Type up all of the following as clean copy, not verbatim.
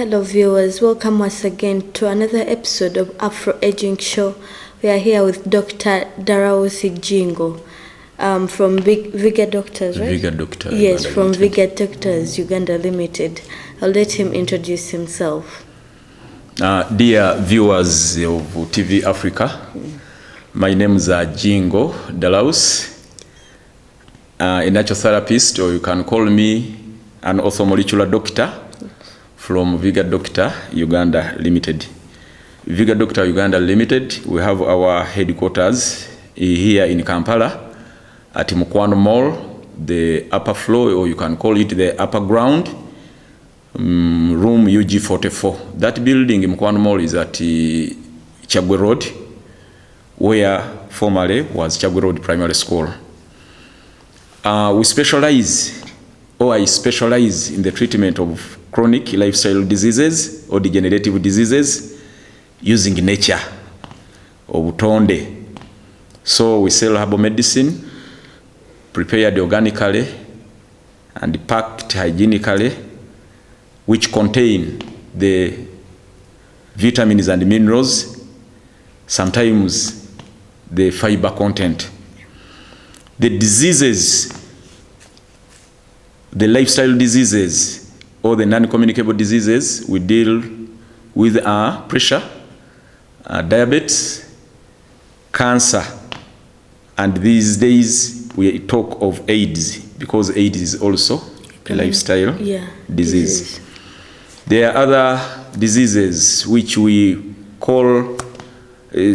Hello viewers, welcome once again to another episode of Afro Aging Show. We are here with Dr. Darawuthi Jingo from Viga Doctors, right? Viga Doctor. Yes, Uganda from Limited. Viga Doctors, Uganda Limited. I'll let him introduce himself. Dear viewers of TV Africa, my name is Jingo Darawuthi, a natural therapist, or you can call me an orthomolecular doctor from Viga Doctor Uganda Limited. Viga Doctor Uganda Limited, we have our headquarters here in Kampala at Mukwano Mall, the upper floor, or you can call it the upper ground, room UG44. That building in Mukwano Mall is at Chagwe Road, where formerly was Chagwe Road Primary School. We specialize, or I specialize in the treatment of chronic lifestyle diseases or degenerative diseases using nature or butonde. So we sell herbal medicine prepared organically and packed hygienically, which contain the vitamins and minerals, sometimes the fiber content. The diseases, the lifestyle diseases, or the non-communicable diseases we deal with are pressure, diabetes, cancer, and these days we talk of AIDS, because AIDS is also a lifestyle disease. There are other diseases which we call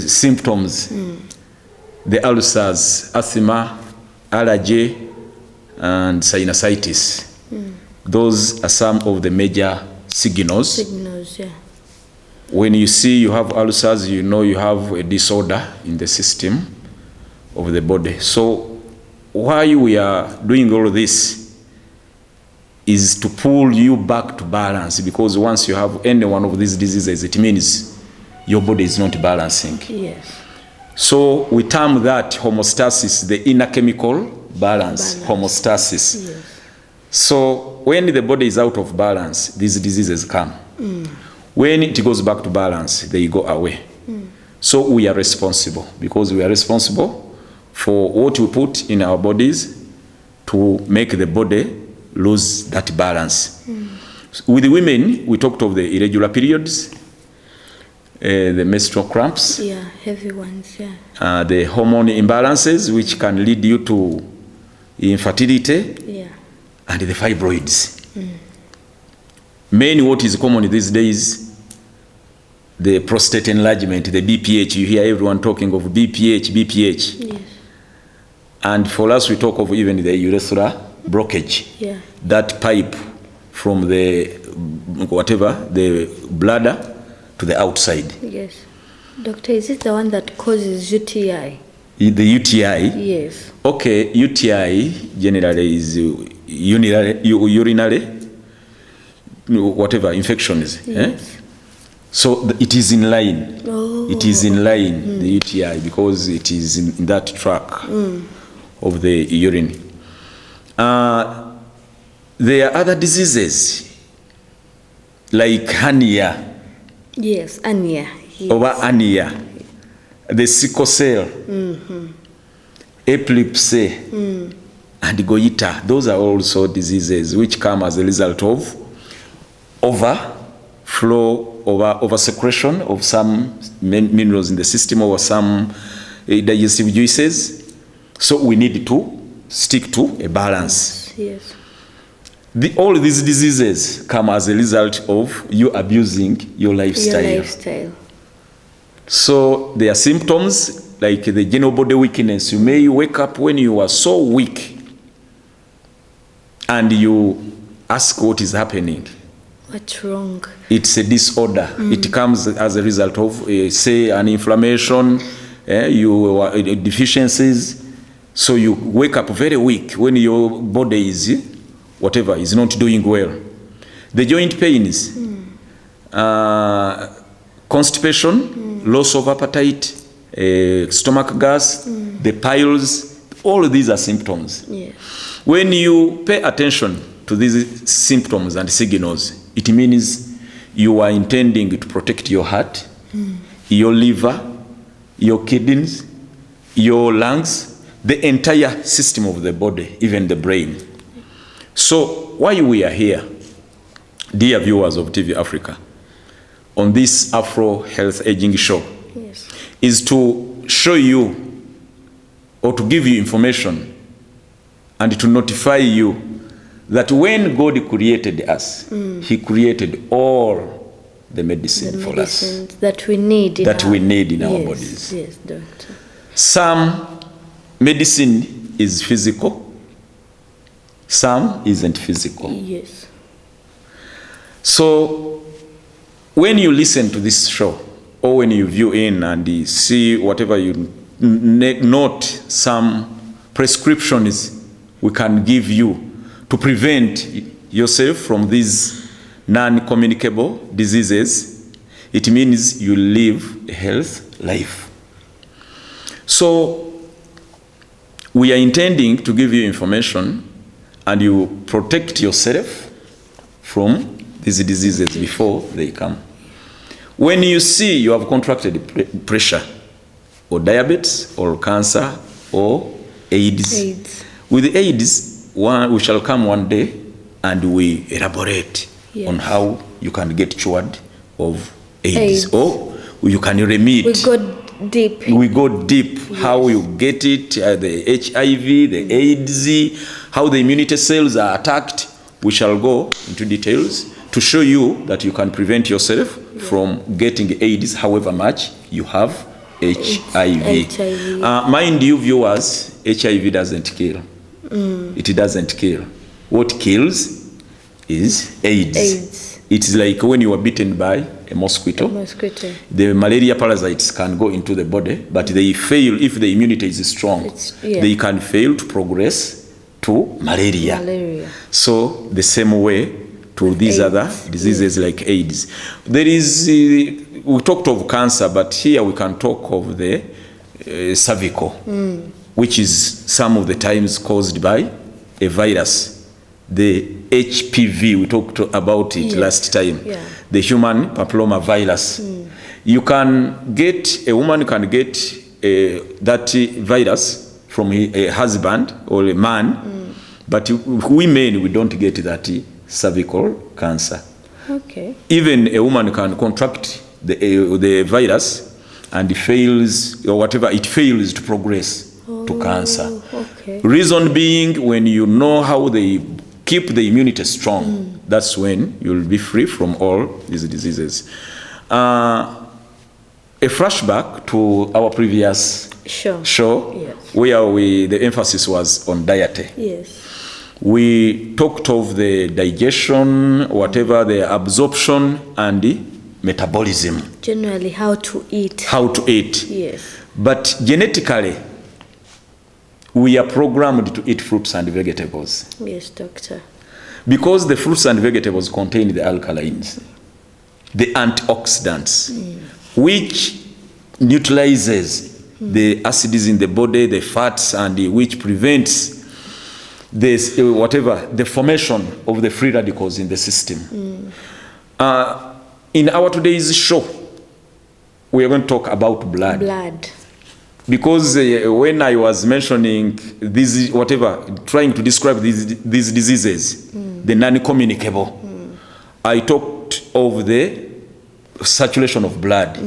symptoms. The ulcers, asthma, allergy, and sinusitis. Those are some of the major signals. When you see you have ulcers, you know you have a disorder in the system of the body. So why we are doing all this is to pull you back to balance, because once you have any one of these diseases, it means your body is not balancing. Yes. So we term that homeostasis, the inner chemical balance. Homeostasis. Yes. So when the body is out of balance, these diseases come. When it goes back to balance, they go away. So we are responsible, because we are responsible for what we put in our bodies to make the body lose that balance. With the women, we talked of the irregular periods, the menstrual cramps, Heavy ones, the hormone imbalances, which can lead you to infertility, and the fibroids. Mainly what is common these days, the prostate enlargement, the BPH. You hear everyone talking of BPH. Yes. And for us, we talk of even the urethra blockage. That pipe from the, the bladder to the outside. Yes. Doctor, is it the one that causes UTI? The UTI? Yes. Okay, UTI generally is urinary, infections. Yes. So it is in line. It is in line, the UTI, because it is in that track of the urine. There are other diseases like hernia. Yes, hernia. Yes. Over hernia, the sickle cell, epilepsy, and goiter. Those are also diseases which come as a result of over secretion of some minerals in the system, or some digestive juices. So we need to stick to a balance. Yes. All these diseases come as a result of you abusing your lifestyle. So there are symptoms like the general body weakness. You may wake up when you are so weak and you ask what is happening. What's wrong? It's a disorder. It comes as a result of, say, an inflammation, deficiencies. So you wake up very weak when your body is, is not doing well. The joint pains, constipation, loss of appetite, stomach gas, the piles, all of these are symptoms. Yes. When you pay attention to these symptoms and signals, it means you are intending to protect your heart, your liver, your kidneys, your lungs, the entire system of the body, even the brain. So why we are here, dear viewers of TV Africa, on this Afro Health Aging Show, Yes. is to show you or to give you information and to notify you that when God created us, He created all the medicine for us that we need in our bodies. Yes, doctor. Some medicine is physical, some isn't physical. Yes. So when you listen to this show, or when you view in and you see whatever you note, some prescriptions we can give you to prevent yourself from these non-communicable diseases, it means you live a healthy life. So we are intending to give you information and you protect yourself from these diseases before they come. When you see you have contracted pressure or diabetes or cancer or AIDS. With AIDS, we shall come one day and we elaborate on how you can get cured of AIDS. Or you can remit. We go deep. How you get it, the HIV, the AIDS, how the immunity cells are attacked. We shall go into details to show you that you can prevent yourself from getting AIDS, however much you have HIV. Mind you, viewers, HIV doesn't kill. It doesn't kill. What kills is AIDS. It's like when you are bitten by a mosquito. The malaria parasites can go into the body, but they fail if the immunity is strong. They can fail to progress to malaria. So the same way to these other diseases like AIDS. There is, we talked of cancer, but here we can talk of the cervical, which is some of the times caused by a virus. The HPV, we talked about it last time. The human papilloma virus. You can get, a woman can get that virus from a husband or a man, but women, we don't get that cervical cancer. Even a woman can contract the virus and fails, or whatever, it fails to progress to cancer. Reason being, when you know how they keep the immunity strong, that's when you'll be free from all these diseases. A flashback to our previous show where the emphasis was on diet. We talked of the digestion, whatever, the absorption and the metabolism. Generally, how to eat. But genetically, we are programmed to eat fruits and vegetables. Yes, doctor. Because the fruits and vegetables contain the alkalines, the antioxidants, which neutralizes the acids in the body, the fats, and which prevents this, the formation of the free radicals in the system. In our today's show, we are going to talk about blood. Because when I was mentioning these, trying to describe these diseases, the non-communicable, I talked of the saturation of blood.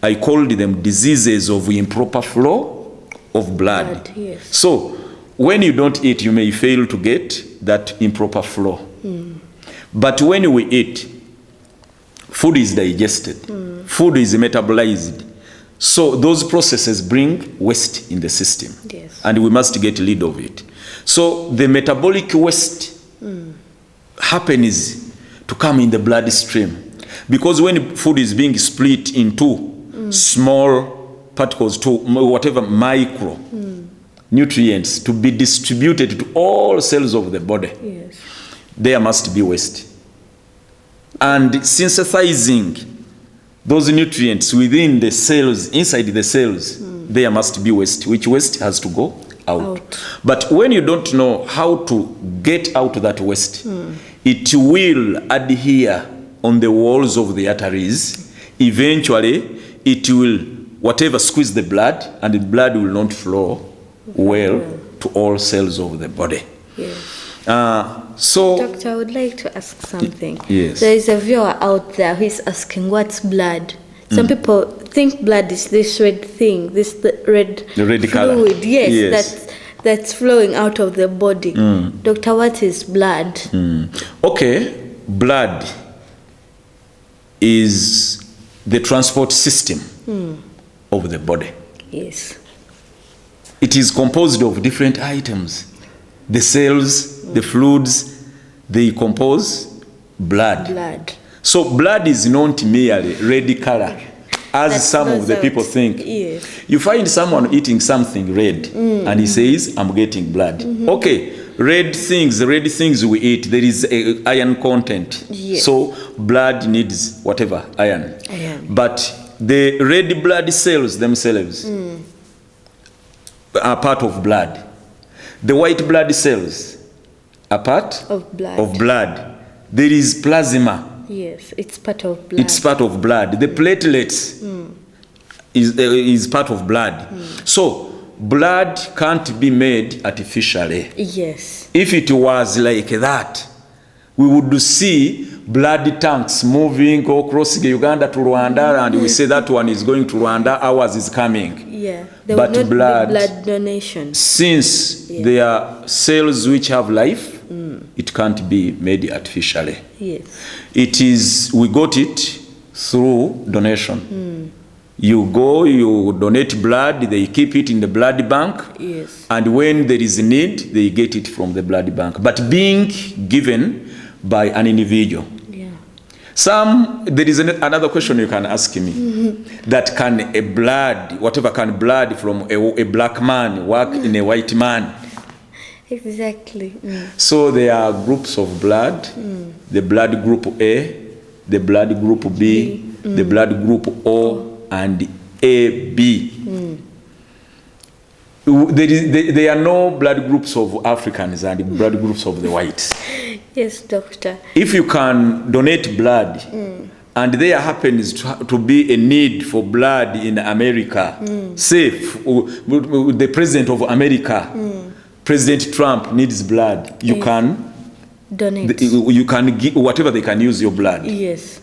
I called them diseases of improper flow of blood. So when you don't eat, you may fail to get that improper flow. But when we eat, food is digested, food is metabolized. So those processes bring waste in the system, and we must get rid of it. So the metabolic waste happens to come in the bloodstream, because when food is being split into small particles to whatever micro nutrients to be distributed to all cells of the body, there must be waste. And synthesizing those nutrients within the cells, inside the cells, there must be waste, which waste has to go out. But when you don't know how to get out that waste, it will adhere on the walls of the arteries, eventually it will, whatever, squeeze the blood, and the blood will not flow well to all cells of the body. Yes. So, Doctor, I would like to ask something. Yes. There is a viewer out there who is asking, what's blood? Some people think blood is this red thing, this red fluid. Color. Yes. That's flowing out of the body. Doctor, what is blood? Okay, blood is the transport system of the body. Yes. It is composed of different items. The cells, the fluids, they compose blood. So blood is not merely red color, as That's some of the people think. Yes. You find someone eating something red, and he says, I'm getting blood. Okay, red things we eat, there is a iron content. Yes. So blood needs whatever, iron. But the red blood cells themselves are part of blood. The white blood cells are part of blood. There is plasma. Yes, it's part of blood. It's part of blood. The platelets is part of blood. So blood can't be made artificially. Yes. If it was like that, we would see blood tanks moving across Uganda to Rwanda, and we say that one is going to Rwanda, ours is coming. Yeah, there but will not blood, be blood donation. Since they are cells which have life, it can't be made artificially. Yes. It is, we got it through donation. You go, you donate blood, they keep it in the blood bank. Yes. And when there is a need, they get it from the blood bank. But being given by an individual. Yeah. There is another question you can ask me. That can a blood, whatever can blood from a black man work in a white man? Exactly. So there are groups of blood, the blood group A, the blood group B, the blood group O, and AB. There are no blood groups of Africans and blood groups of the whites. Yes, doctor. If you can donate blood, and there happens to be a need for blood in America, say the president of America, President Trump needs blood, you can donate. You can give whatever they can use your blood. Yes.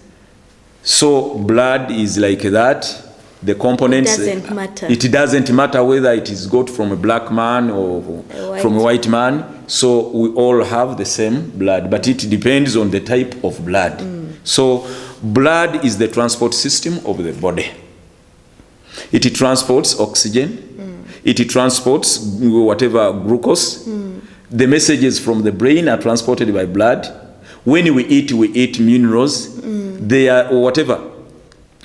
So blood is like that. The components. It doesn't matter. It doesn't matter whether it is got from a black man or from a white man. So we all have the same blood, but it depends on the type of blood. So blood is the transport system of the body. It transports oxygen. It transports whatever glucose. The messages from the brain are transported by blood. When we eat minerals. They are whatever.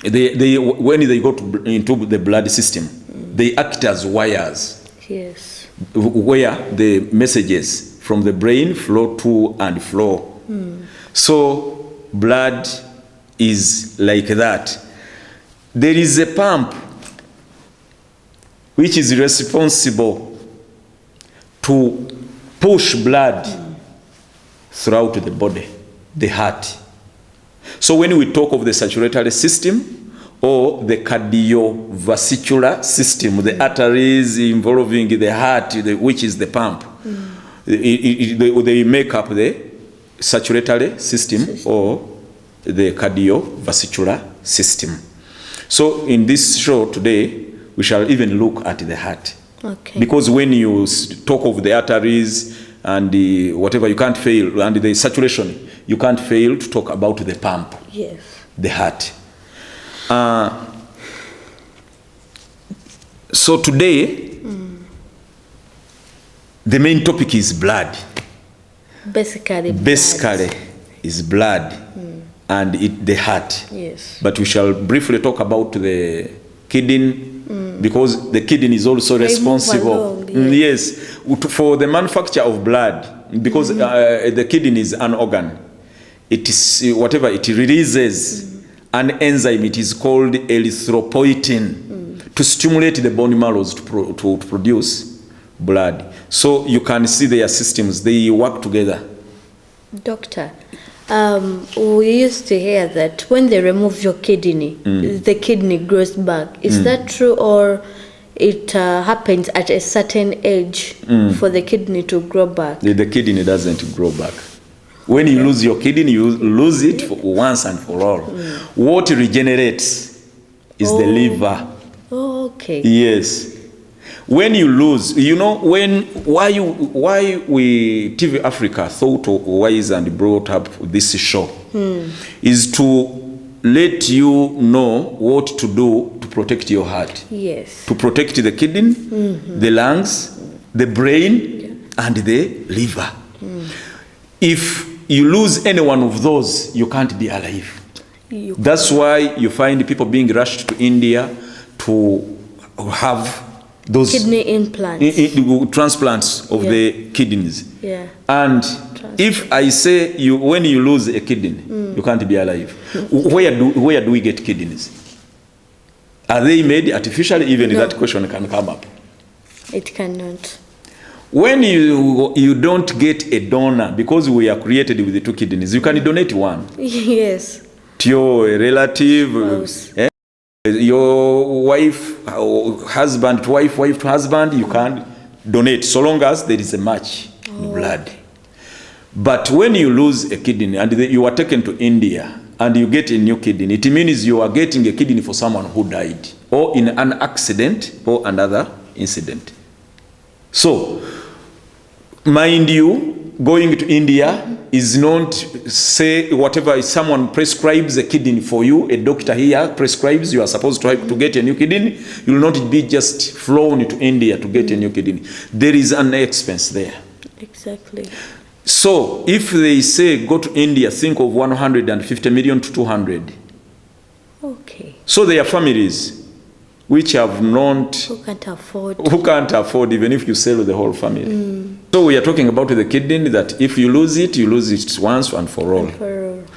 When they go into the blood system, they act as wires. Yes. Where the messages from the brain flow to and flow. So blood is like that. There is a pump which is responsible to push blood throughout the body, the heart. So when we talk of the circulatory system or the cardiovascular system, the arteries involving the heart, which is the pump, they make up the circulatory system or the cardiovascular system. So in this show today, we shall even look at the heart. Okay. Because when you talk of the arteries and whatever, you can't fail, and the saturation, you can't fail to talk about the pump. Yes. The heart. So today, the main topic is blood. Basically is blood and the heart. Yes. But we shall briefly talk about the kidney, because the kidney is also responsible. Along, yes, for the manufacture of blood, because the kidney is an organ. It is whatever it releases an enzyme. It is called erythropoietin to stimulate the bone marrows to produce blood. So you can see their systems; they work together. Doctor, We used to hear that when they remove your kidney, the kidney grows back. Is that true, or it happens at a certain age for the kidney to grow back? The kidney doesn't grow back. When you lose your kidney, you lose it for once and for all. What regenerates is the liver. Oh, okay. Yes. When you lose, you know, why we TV Africa thought wise and brought up this show is to let you know what to do to protect your heart. Yes. To protect the kidney, the lungs, the brain, and the liver. If you lose any one of those, you can't be alive. That's why you find people being rushed to India to have those kidney implants, transplants of the kidneys. Yeah. And if I say when you lose a kidney, you can't be alive. Where do we get kidneys? Are they made artificially? Even that question can come up. It cannot. When you don't get a donor, because we are created with the two kidneys, you can donate one. Yes. To your relative, your wife, husband to wife, wife to husband, you can donate so long as there is a match in blood. But when you lose a kidney and you are taken to India and you get a new kidney, it means you are getting a kidney for someone who died or in an accident or another incident. So, mind you, going to India is not, say, whatever someone prescribes a kidney for you, a doctor here prescribes, you are supposed to get a new kidney, you will not be just flown to India to get a new kidney. There is an expense there. Exactly. So, if they say go to India, think of 150 million to 200. Okay. So there are families which have not, who can't afford even if you sell the whole family. So we are talking about the kidney, that if you lose it once and for all.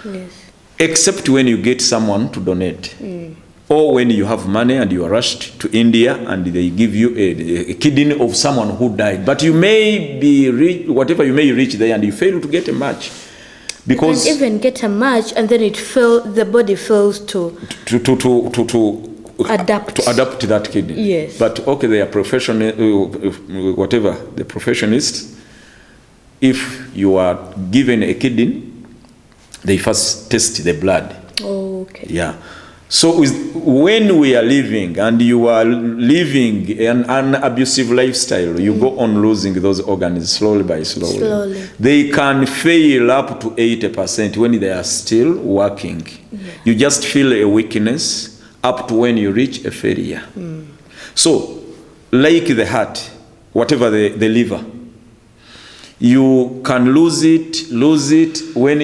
Yes. Except when you get someone to donate. Or when you have money and you are rushed to India and they give you a kidney of someone who died. But you may be rich, whatever you may reach there, and you fail to get a match. Because you can even get a match and then the body fails to adapt to that kidney. Yes. But okay, they are professional, whatever the professionists. If you are given a kidney, they first test the blood. Oh, okay. Yeah. So when we are living and you are living an abusive lifestyle, you go on losing those organs slowly by slowly. They can fail up to 80% when they are still working. Yeah. You just feel a weakness up to when you reach a failure. So, like the heart, whatever the liver, you can lose it when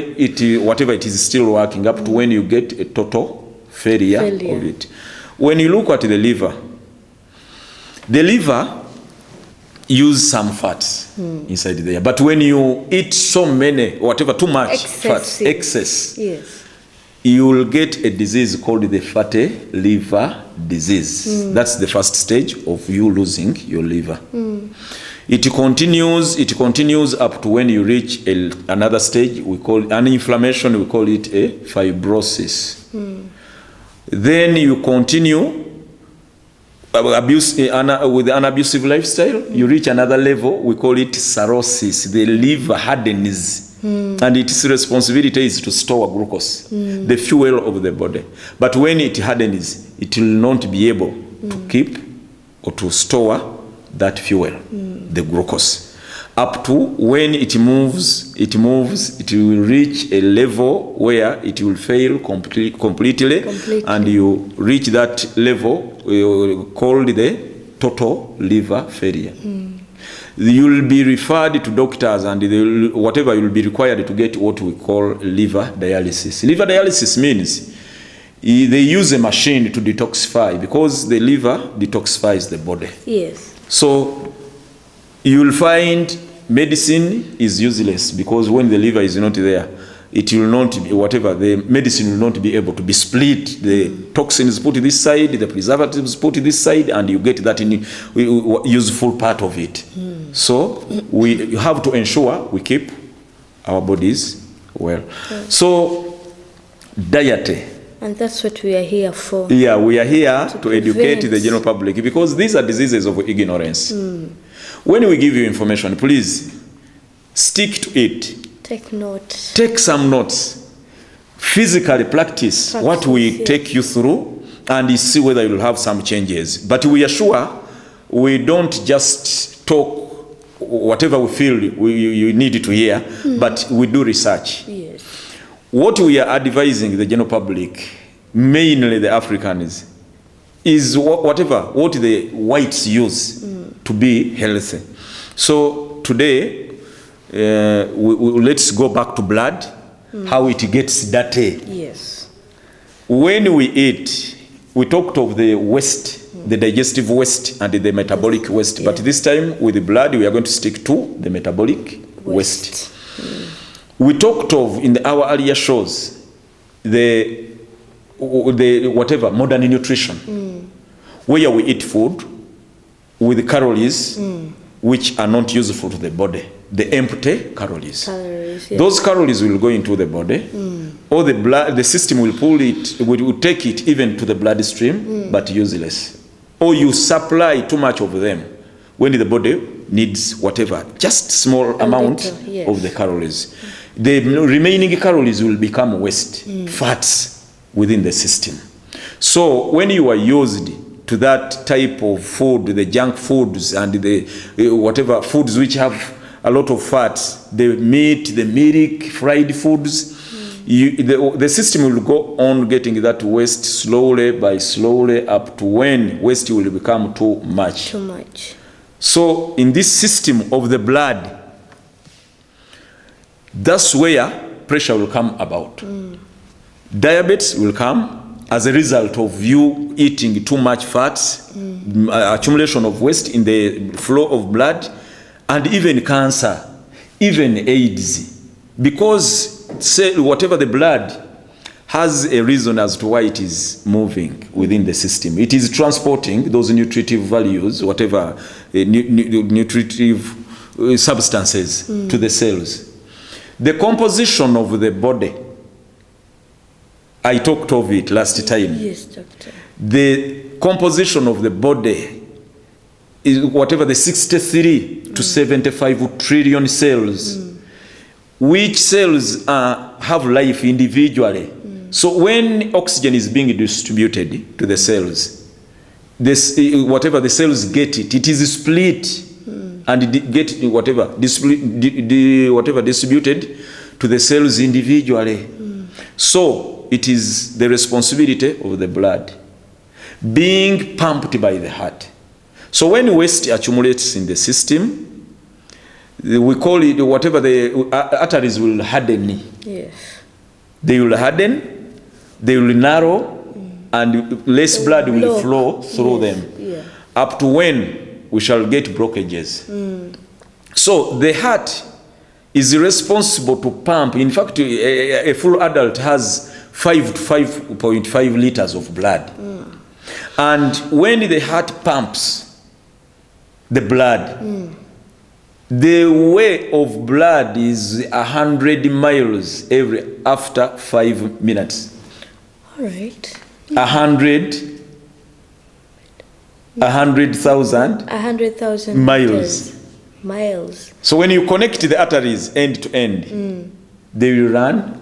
whatever it is still working, up to when you get a total failure of it. When you look at the liver use some fats inside there. But when you eat so many, whatever, too much fats, excess, yes, you will get a disease called the fatty liver disease. That's the first stage of you losing your liver. It continues up to when you reach another stage, we call an inflammation, we call it a fibrosis. Then you continue with an abusive lifestyle, you reach another level, we call it cirrhosis. The liver hardens, and its responsibility is to store glucose, the fuel of the body. But when it hardens, it will not be able to keep or to store that fuel, the glucose. Up to when it moves, it will reach a level where it will fail completely. And you reach that level called the total liver failure. You will be referred to doctors, and whatever you will be required to get what we call liver dialysis. Liver dialysis means they use a machine to detoxify, because the liver detoxifies the body. Yes. So you will find medicine is useless, because when the liver is not there, it will not be, whatever, the medicine will not be able to be split. The toxins put this side, the preservatives put this side, and you get that in useful part of it. So we have to ensure we keep our bodies well. So, diet. And that's what we are here for. Yeah, we are here to educate prevent. the general public because these are diseases of ignorance. When we give you information, please stick to it. Take note. Take some notes. Physically practice what we take you through and you see whether you'll have some changes. But we are sure we don't just talk whatever we feel you need to hear, but we do research. Yes. What we are advising the general public, mainly the Africans, is what the whites use to be healthy. So today, let's go back to blood, how it gets dirty. Yes. When we eat, we talked of the waste, the digestive waste and the metabolic waste. Yeah. But this time with the blood, we are going to stick to the metabolic waste. We talked of in our earlier shows the modern nutrition, where we eat food with calories which are not useful to the body, the empty calories. Yeah. Those calories will go into the body, or the system will will take it even to the bloodstream, but useless. Or you supply too much of them when the body needs just small amount of the calories. The remaining calories will become waste, fats within the system. So when you are used to that type of food, the junk foods and the foods which have a lot of fats, the meat, the milk, fried foods, the system will go on getting that waste slowly up to when waste will become too much. Too much. So in this system of the blood, that's where pressure will come about. Diabetes will come as a result of you eating too much fats, accumulation of waste in the flow of blood, and even cancer, even AIDS. Because the blood has a reason as to why it is moving within the system. It is transporting those nutritive values, nutritive substances to the cells. The composition of the body, I talked of it last time. Yes, doctor. The composition of the body is the 63 to 75 trillion cells. Which cells have life individually. So when oxygen is being distributed to the cells, the cells get it is split and get distributed to the cells individually. So it is the responsibility of the blood being pumped by the heart. So when waste accumulates in the system, we call it the arteries will harden. Yes. They will harden, they will narrow, and less blood will flow through them. Yeah. Up to when we shall get blockages. So the heart is responsible to pump. In fact, a full adult has 5 to 5.5 liters of blood. And when the heart pumps the blood, the way of blood is 100 miles after 5 minutes. All right. 100,000 miles. So when you connect the arteries end to end, they will run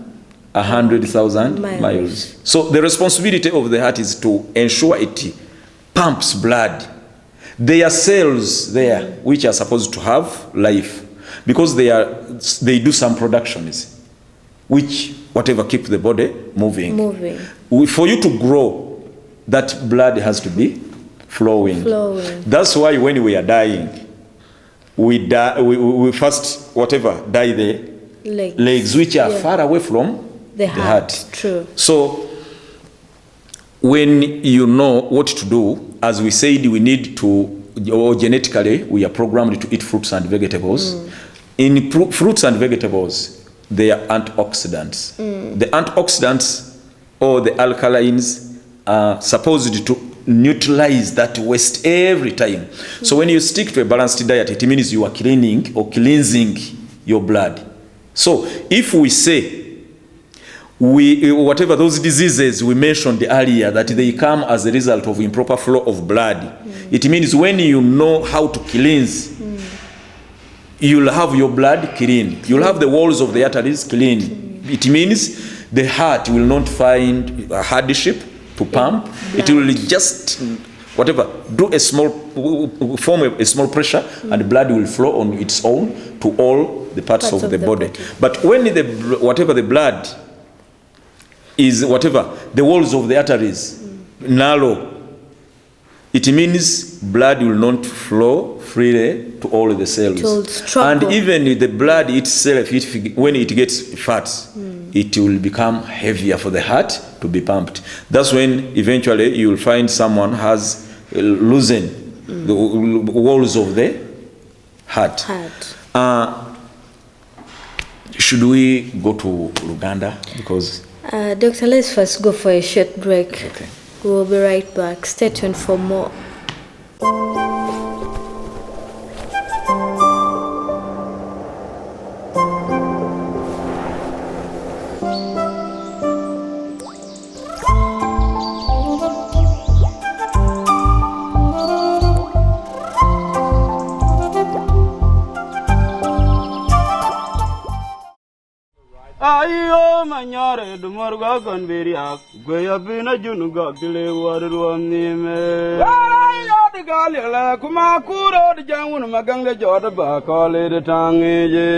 100,000 miles. So the responsibility of the heart is to ensure it pumps blood. There are cells there which are supposed to have life because they do some productions which keep the body moving. For you to grow, that blood has to be flowing. That's why when we are dying, we first die the legs which are far away from the heart. True. So when you know what to do, as we said, we need to, or genetically, we are programmed to eat fruits and vegetables. In fruits and vegetables, they are antioxidants. The antioxidants or the alkalines are supposed to neutralize that waste every time. So when you stick to a balanced diet, it means you are cleaning or cleansing your blood. So if we say whatever those diseases we mentioned earlier, that they come as a result of improper flow of blood. It means when you know how to cleanse, you'll have your blood clean. You'll have the walls of the arteries clean. It means the heart will not find a hardship to pump. It will just, whatever, do a small, form a small pressure, and blood will flow on its own to all the parts of the body. But when whatever the blood is, whatever, the walls of the arteries narrow, it means blood will not flow freely to all the cells. And even the blood itself, when it gets fat, it will become heavier for the heart to be pumped. That's when eventually you will find someone has loosened the walls of the heart. Should we go to Uganda? Because Doctor, let's first go for a short break. Okay. We'll be right back. Stay tuned for more. Ayo manyare dumorga konberia goya bina junuga dile warwa nime ayo de galila kuma kuro de jangun maganga joda ba kole de tangeje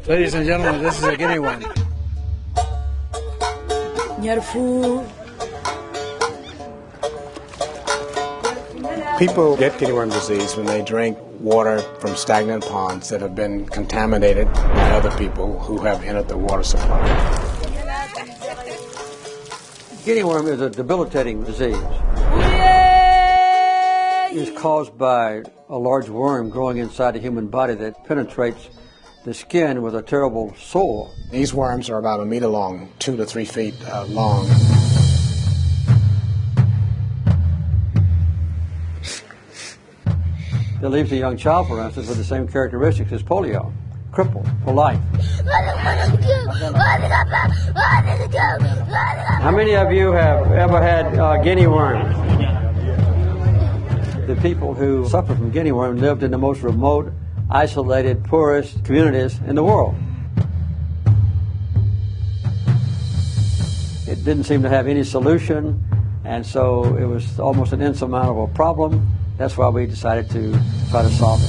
Ladies and gentlemen, this is a Guinea Worm. People get Guinea Worm disease when they drink water from stagnant ponds that have been contaminated by other people who have entered the water supply. Guinea worm is a debilitating disease. It's caused by a large worm growing inside the human body that penetrates the skin with a terrible sore. These worms are about 1 meter long, 2 to 3 feet long. It leaves a young child, for instance, with the same characteristics as polio, crippled for life. How many of you have ever had Guinea worms? The people who suffer from Guinea worm lived in the most remote, isolated, poorest communities in the world. It didn't seem to have any solution, and so it was almost an insurmountable problem. That's why we decided to try to solve it.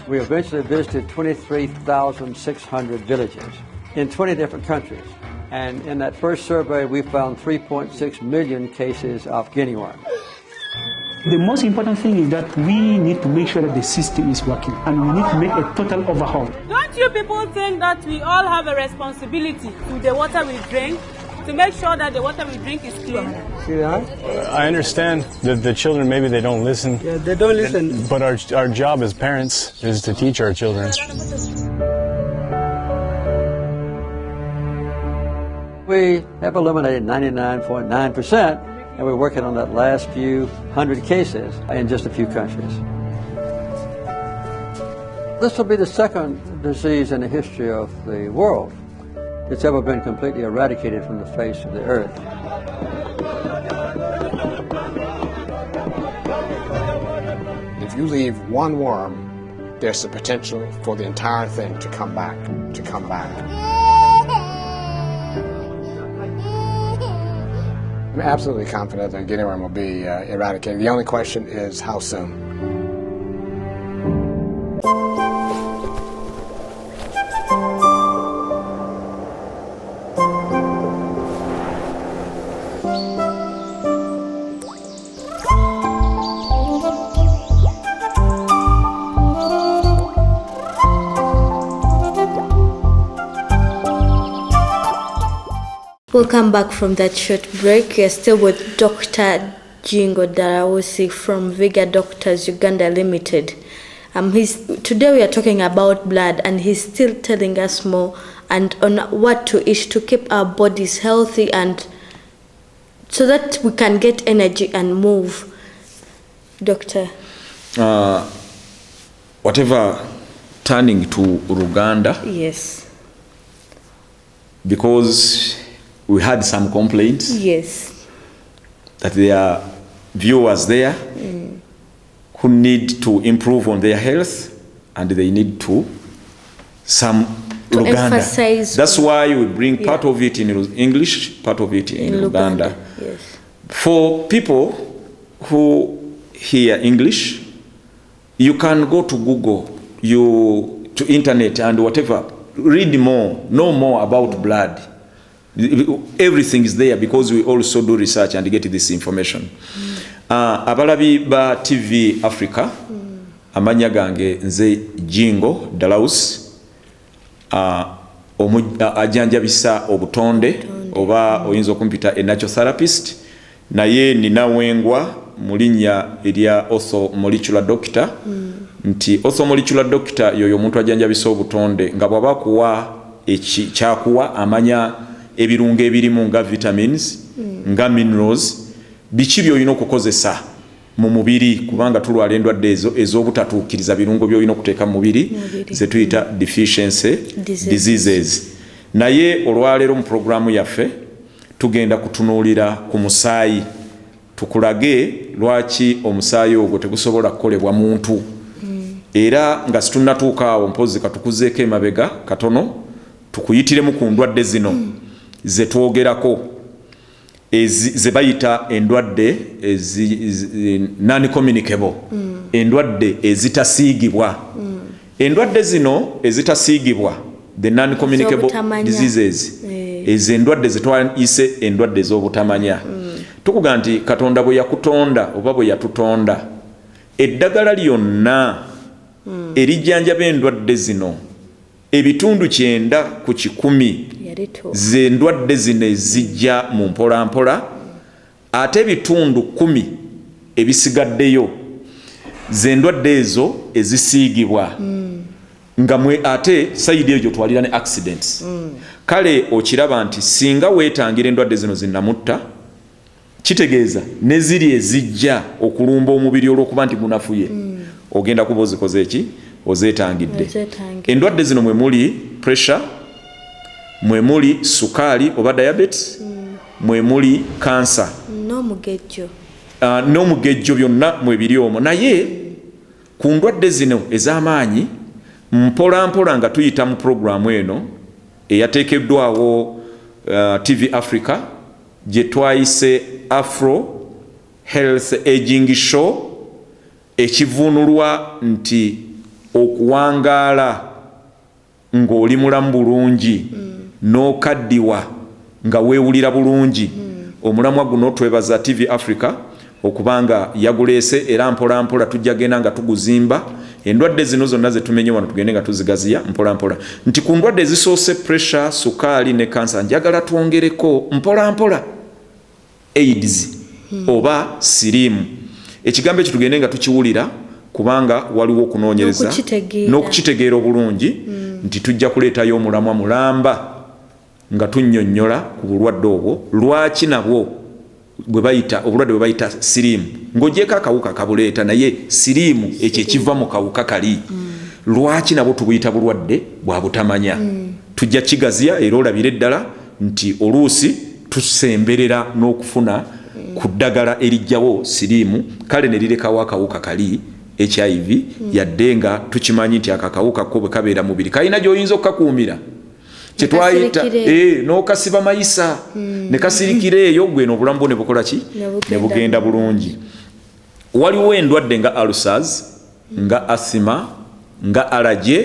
We eventually visited 23,600 villages in 20 different countries. And in that first survey, we found 3.6 million cases of Guinea worm. The most important thing is that we need to make sure that the system is working, and we need to make a total overhaul. Don't you people think that we all have a responsibility to the water we drink, to make sure that the water we drink is clean? See that? I understand that the children, maybe they don't listen. Yeah, they don't listen. But our job as parents is to teach our children. We have eliminated 99.9%. And we're working on that last few hundred cases in just a few countries. This will be the second disease in the history of the world that's ever been completely eradicated from the face of the earth. If you leave one worm, there's the potential for the entire thing to come back, I'm absolutely confident that Guinea worm will be eradicated. The only question is how soon. Welcome back from that short break. You're still with Dr. Jingo Darawusi from Viga Doctors Uganda Limited. Today we are talking about blood, and he's still telling us more and on what to eat to keep our bodies healthy and so that we can get energy and move. Doctor. Whatever, turning to Uganda. Yes. Because we had some complaints. Yes. That there are viewers there who need to improve on their health, and they need to Luganda. That's why we bring part of it in English, part of it in Luganda. Yes. For people who hear English, you can go to Google, to internet and whatever, read more, know more about blood. Everything is there because we also do research and get this information. Abalabi ba TV Africa, amanya gange nze Jingo Darawusi, ajanjabisa obutonde oba oyinza okumpita natural therapist, naye ninawengwa mulinya erya ortho molecular doctor. Nti ortho molecular doctor yoyo omuntu ajanjabisa obutonde nga bwaba kuwa kyakuwa amanya ebirungo ebirimu nga vitamins nga minerals biki by'olina okukozesa mu mubiri, kubanga tulwala endwadde ez'obutatuukiriza birungo by'olina okuteeka mu mubiri ze tuyita deficiency diseases. Naye olwaleero mu programu yaffe tugenda kutunuulira ku musaayi, tukulage lwaki omusaayi ogwo tegusobola kukolebwa muntu. Era nga situnnatuuka awo mpozi katukuzeeko emabega katono tukuyitiremu ku ndwadde zino ze twogerako ze bayita endwadde non-communicable, endwadde ezitasiigibwa. Endwadde zino ezitasiigibwa, the non-communicable diseases, ezo endwadde ze twayise endwadde ez'obutamanya. Tukuga nti Katonda bwe yakutonda oba bwe yatutonda, eddagala lyonna erijjanjaba endwadde zino ebitundu 9 ku 10 ze ndwadde zino ezijja mu mpolampola, ate ebitundu 10 ebisigaddeyo ze ndwadde ezo ezisiigibwa. Nga mwe ate sayidi eyo twalira ne accidents. Kale okiraba nti singa weetangira endwadde zino zinnamutta, kitegeeza ne ziri ezijja okulumba omubiri olw'okuba nti gunafuye, ogenda kuba ozikoze eki? Ozeetangidde. Endwadde zino mwe muli pressure, mwe muli sukaali oba diabetes, mwe muli cancer n'omugejjo byonna mwe biri omwo. Naye ku ndwadde zino ez'amaanyi mpola nga tuyita mu programu eno eyateekeddwawo TV Africa gye twayise Afro Health Aging Show, ekivuunulwa nti okuwangaala ng'oli mulamu bulungi n'okaddiwa nga weewulira bulungi. Omulamwa guno twebaza TV Africa okubanga yaguleese, era mpola tujja genda nga tuguzimba. Endwadde zino zonna ze tumenye wano tugende nga tuzigaziya mpola. Nti ku ndwadde ezisoose pressure, sukaali ne kansa, njagala twongereko mpola AIDS oba siriimu. Ekigambo ekyo tugende nga tukiwulira kubanga waliwo okunoonyereza n'okukitegeera obulungi nti tujja kuleetayo omulamwa mulamba nga tunnyonnyola ku bulwadde obwo, lwaki nabwo obulwadde bwe bayita siriimu. Ng'ogyeko akawuka kabuleeta, naye siriimu ekyo ekiva mu kawuka kali, lwaki nabwo tubuyita bulwadde bwa butamanya. Tujja kigaziya era olabire ddala nti oluusi tusemberera n'okufuna ku ddagala erijjawo siriimu, kale ne lirekawo akawuka kali HIV, yadde nga tukimanyi nti akakawuka ko bwe kabeera mubiri kalina gy'oyinza okukakuumira, kyetwayita n'okasiba mayisa ne kasirikira eyo, gwe n'obulamu bwo ne bukola ki? Ne bugenda bulungi. Waliwo endwadde nga ulcers, nga asthma, nga allergy,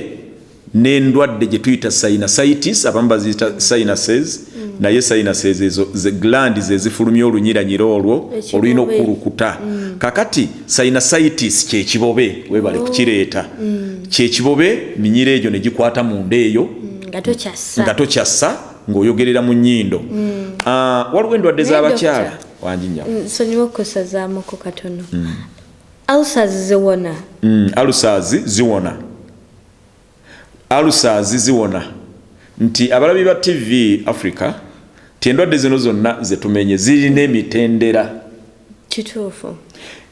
n'endwadde gye tuyita sinusitis, abamu baziyita sinuses, naye sinuses ezo ze glands ezifulumya olunyiranyira olwo olulina okukulukuta. Kakati sinusitis kyekibobe, webale kukireeta, kyekibobe minyira egyo ne gikwata munda eyo nga tokyassa ng'oyogerera mu nnyindo. Waliwo endwadde z'abakyala wanjinya. Nsonyiwa okusazaamuko katono. Ulcers ziwona. Ulcers ziwona. Nti abalabi ba TV Africa endwadde zino zonna zetumenye zirina emitendera. Kituufu.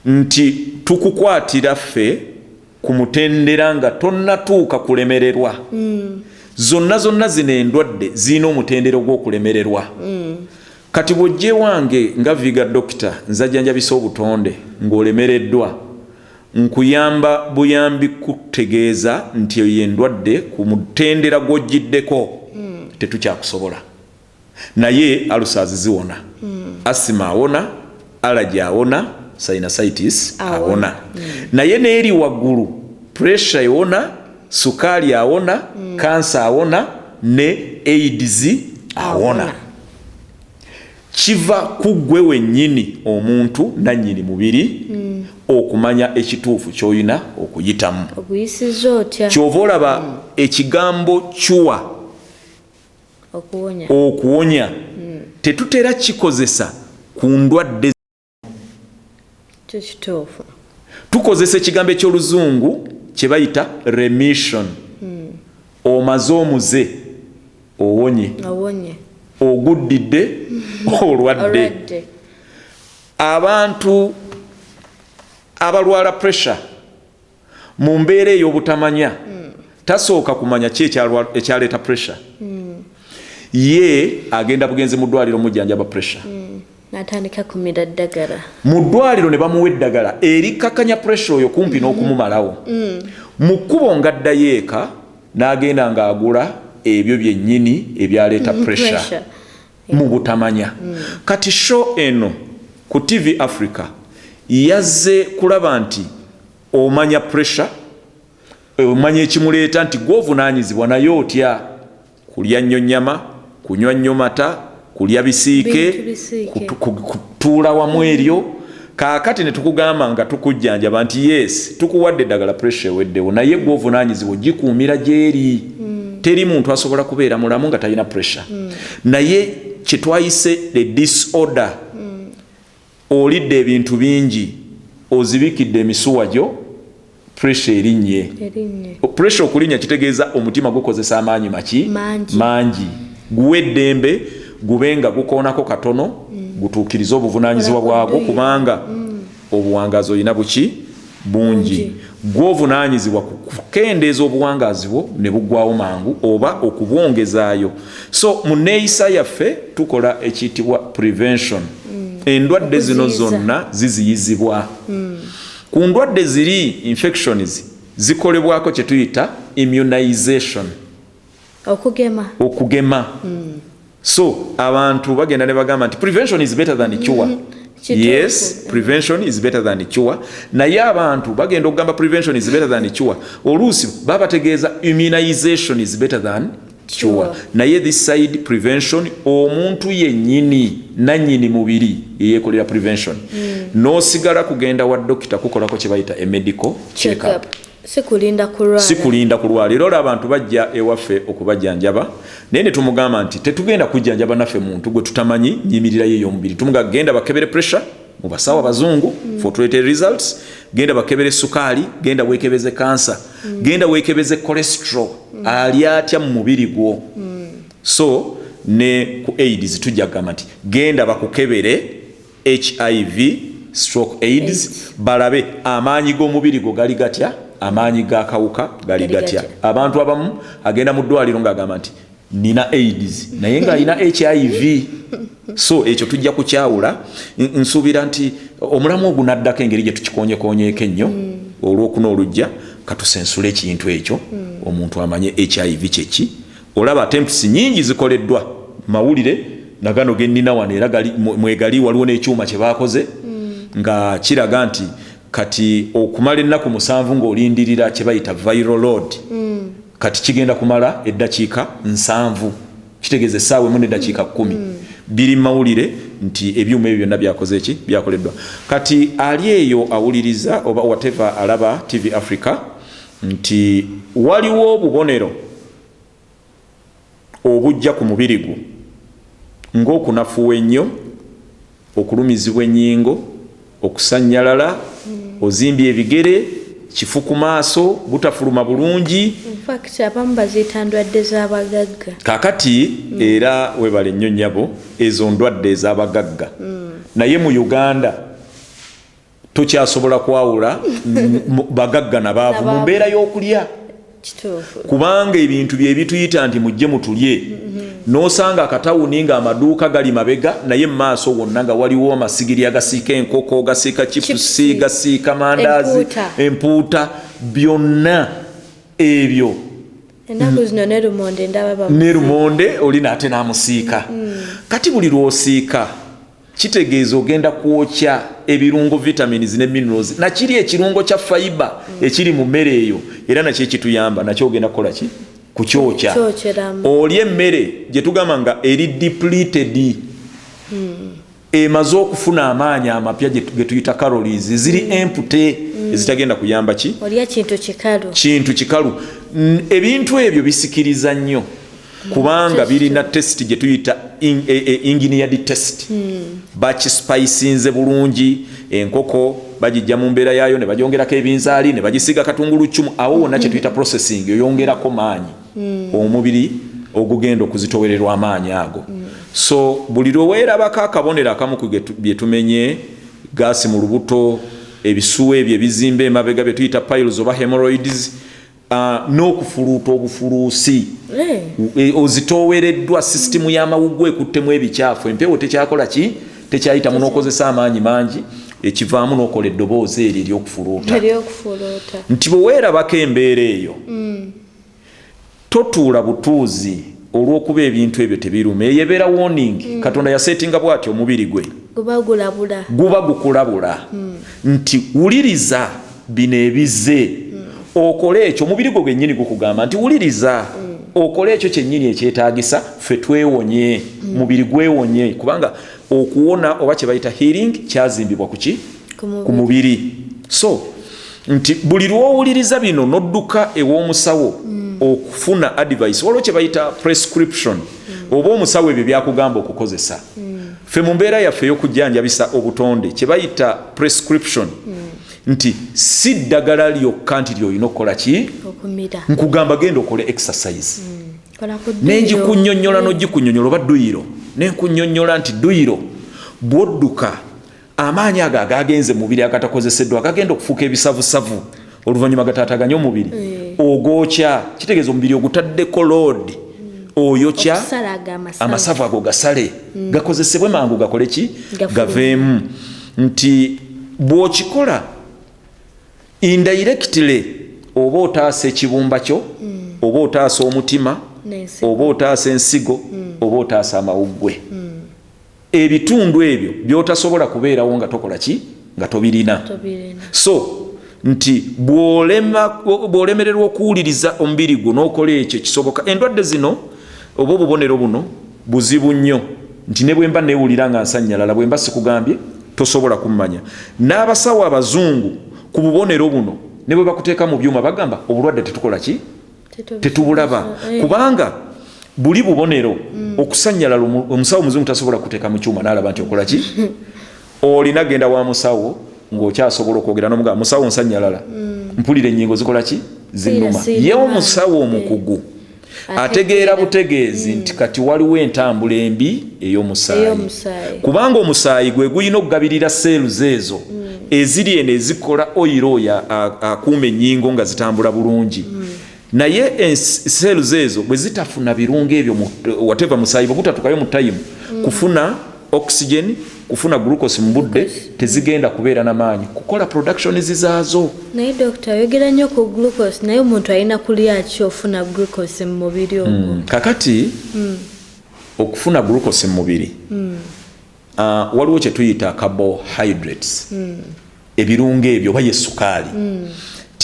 Nti tukukwatira ffe ku mutendera nga tonnatuuka kulemererwa. Zonna zino endwadde zirina omutendera gw'okulemererwa. Kati bw'ojje wange nga viga dokita nzajjanjabisa obutonde ng'olemereddwa nkuyamba buyambi kutegeeza nti eyo endwadde ku mutendera gw'ogiddeko tetukyakusobola. Naye ulcers ziwona. Asima awona, allergy awona, sinusitis awona. Naye n'eri waggulu pressure ewona, sukaali awona, cancer awona, ne AIDS awona. Kiva ku ggwe wennyini omuntu nannyini mubiri okumanya ekituufu ky'olina okuyitamu. Oguyisiza otya? Ky'ova olaba ekigambo cuwa okuwonya tetutera kikozesa ku ndwadde. Kituufu. Tukozesa ekigambo eky'oluzungu kye bayita remission. Omaze omuze owonye. Oguddidde olwadde. Abantu abalwala pressure mu mbeera ey'obutamanya tasooka kumanya ki ekyaleeta pressure. Ye agenda bugenzi mu ddwaliro mujjanjaba pressure. Natandika kumira ddagala. Mu ddwaliro ne bamuwa eddagala erikakanya pressure oyo kumpi n'okumumalawo. Mu kkubo ng'addayo eka n'agenda ng'agula ebyo byennyini ebyaleeta pressure mu butamanya. Kati show eno ku TV Africa yazze kulaba nti omanya pressure, omanya ekimuleeta nti gw'ovunaanyizibwa naye otya kulya nnyo nnyama, kunywa nnyo mata, kulya bisiike, kutuula wamu eryo. Kaakati ne tukugamba nga tukujjanjaba nti yes tukuwadde eddagala pressure eweddewo naye gw'ovunaanyizibwa gikuumira gy'eri. Teri muntu asobola kubeera mulamu nga talina pressure. Naye kye twayise the disorder. Olidde ebintu bingi ozibikidde emisuwa gyo pressure erinnye. Pressure okulinnya kitegeeza omutima gukozesa amaanyi mangi. Guwe eddembe gubenga gukoonako katono gutuukirize obuvunaanyizibwa bwagwo kubanga obuwangazi olina bungi. Gw'ovunaanyizibwa kukendeeza obuwangazi bwo ne buggwawo mangu oba okubwongezaayo. So mu neeyisa yaffe tukola ekiyitibwa prevention. Endwadde zino zonna ziziyizibwa. Ku ndwadde ziri infections zikolebwako kye tuyita immunization. Okugema. So abantu bagenda ne bagamba nti prevention is better than cure. Yes, prevention is better than cure. Naye abantu bagenda okugamba prevention is better than cure. Oluusi babategeeza immunization is better than cure. Naye this side prevention omuntu yennyini nannyini mubiri yeyekolera prevention. N'osigala kugenda wa dokita kukolako kye bayita a medical check-up. Sikulinda kulwala. Era abantu bajja ewaffe okubajjanjaba naye ne tumugamba nti tetugenda kujjanjaba naffe muntu gwe tutamanyi nyimirira ye y'omubiri. Tumuga genda bakebere pressure mu basawo abazungu for tuleted results. Genda bakebere sukaali, genda weekebeze cancer, genda weekebeze cholesterol ali atya mu mubiri gwo. So ne ku AIDS tujja kugamba nti genda bakukebere HIV stroke AIDS balabe amaanyi g'omubiri gwo gali gatya, amaanyi g'akawuka gali gatya. Abantu abamu agenda mu ddwaliro ng'agamba nti nina AIDS naye ng'alina HIV. So ekyo tujja kukyawula. Nsuubira nti omulamu ogunaddako engeri gye tukikonyekonyeeko ennyo olw'okuna olujja katusensule ekintu ekyo omuntu amanye HIV kyeki. Olaba attempts nyingi zikoleddwa mawulire nagano gennina wano era mwegali waliwo n'ekyuma kye baakoze nga kiraga nti kati okumala ennaku 7 ng'olindirira kye bayita viral load kati kigenda kumala eddakiika 7 kitegeeza essaawa emu n'eddakiika 10 biri mawulire nti ebyuma ebyo byonna byakoze eki byakoleddwa. Kati ali eyo awuliriza oba whatever alaba TV Africa nti waliwo obubonero obujja ku mubiri gwo ng'okunafuwa ennyo, okulumizibwa ennyingo, okusanyalala, ozimbye ebigere, kifu ku maaso, butafuluma bulungi. abamu baziyita ndwadde z'abagagga. Kaakati era webale nnyo nnyabo ezo ndwadde ez'abagagga. Naye mu Uganda tokyasobola kwawula bagagga n'abaavu mu mbeera y'okulya. Kubanga ebintu bye bituyita nti mujje mutulye, n'osanga akatawuni ng'amaduuka gali mabega, naye mu maaso wonna nga waliwo amasigiri agasiika enkoko, gasiika chipusi, gasiika mandaazi, empuuta, byonna ebyo. Ennaku zino ne lumonde ndaba ne lumonde olina ate n'amusiika. Kati buli lw'osiika kitegeeza ogenda kwokya ebirungo, vitamins ne minerals, na kiri ekirungo kya fiber ekiri mu mmere eyo, era nakyo ekituyamba nakyo ogenda kukola ki? Kukyokya. Olya emmere gye tugamba nga eri depleted, emaze okufuna amaanyi amapya ge tuyita calories, ziri empty, ezitagenda kuyamba ki? Olya kintu kikalu. Kintu kikalu. Ebintu ebyo bisikiriza nnyo kubanga birina test gye tuyita engineered test. Bakispicinze bulungi, enkoko bagijja mu mbeera yaayo ne bagyongerako ebinzaali ne bagisiga katungulu cumu, awo wonna kye tuyita processing, yoyongerako maanyi omubiri ogugenda okuzitowererwa amaanyi ago. So buli lweweerabako akabonero akamu ku bye tumenye, gaasi mu lubuto, ebisuwa ebyo ebizimba emabega bye tuyita piles oba hemorrhoids, n'okufuluuta obufuluusi, ozitoowereddwa, sisitimu y'amawuggwe ekuttemu ebikyafu, empewo tekyakola ki? Tekyayitamu n'okozesa amaanyi mangi, ekivaamu n'okola eddoboozi eryo ery'okufuluuta. Nti bwe weerabako embeera eyo totuula butuuzi olw'okuba ebintu ebyo tebiruma. Eyo ebeera warning. Katonda yaseetinga bw'atyo omubiri gwe guba gukulabula nti wuliriza bino ebize, okole ekyo. Omubiri gwo gwennyini gukugamba nti wuliriza okole ekyo kyennyini ekyetaagisa, ffe twewonye, mubiri gwewonye. Kubanga okuwona oba kye bayita healing kyazimbibwa kuki? Ku mubiri. So nti buli lw'owuliriza bino n'odduka ew'omusawo okufuna advice, waliwo kye bayita prescription, oba omusawo ebyo byakugamba okukozesa. Ffe mu mbeera yaffe ey'okujjanjabisa obutonde kye bayita prescription, nti si ddagala lyokka nti lyolina okukola ki? Nkugamba genda okole exercise. Nengikunnyonnyola n'ogikunyonnyola oba duyiro, nenkunnyonnyola nti duyiro bw'odduka amaanyi ago agagenze mu mubiri agatakozeseddwa agagenda okufuuka ebisavusavu oluvannyuma gataataganya omubiri, ogwokya. Kitegeeza omubiri ogutaddeko load, oyokya amasavu ago gasale gakozesebwe mangu, gakole ki? Gaveemu. Nti bw'okikola indirectly, oba otaasa ekibumba kyo, oba otaasa omutima, oba otaasa ensigo, oba otaasa amawuggwe. Ebitundu ebyo by'otasobola kubeerawo nga tokola ki? Nga tobirina. So nti bw'olemererwa okuwuliriza omubiri gwo n'okola ekyo kisoboka. Endwadde zino oba obubonero buno buzibu nnyo, nti ne bwe mba neewulira nga nsanyalala, bwe mba sikugambye tosobola kummanya. N'abasawo abazungu ku bubonero buno ne bwe bakuteeka mu byuma bagamba obulwadde tetukola ki? Tetubulaba. Kubanga buli bubonero okusanyalala omusawo muzungu tasobola kuteeka mu kyuma n'alaba nti okola ki? Olina genda wa musawo ng'okyasobola okwogera n'omugamba, musawo nsanyalala, mpulira ennyingo zikola ki? Zinnuma. Ye omusawo omukugu ategeera butegeezi nti kati waliwo entambula embi ey'omusaayi. Kubanga omusaayi gwe gulina okugabirira seeruzi ezo eziri eno ezikola oyiro oyo akuuma ennyingo nga zitambula bulungi. Naye seeruzi ezo bwe zitafuna birungo ebyo whatever musaayi bwe gutatukayo mu tayimu kufuna oxygen, kufuna glucose mu budde, tezigenda kubeera n'amaanyi kukola production zizaazo. Naye dokita yogera nnyo ku glucose, naye omuntu alina kulya ki ofuna glucose mu mubiri ogwo? Kakati okufuna glucose mu mubiri waliwo kye tuyita carbohydrates, ebirungo ebyo oba ye sukaali.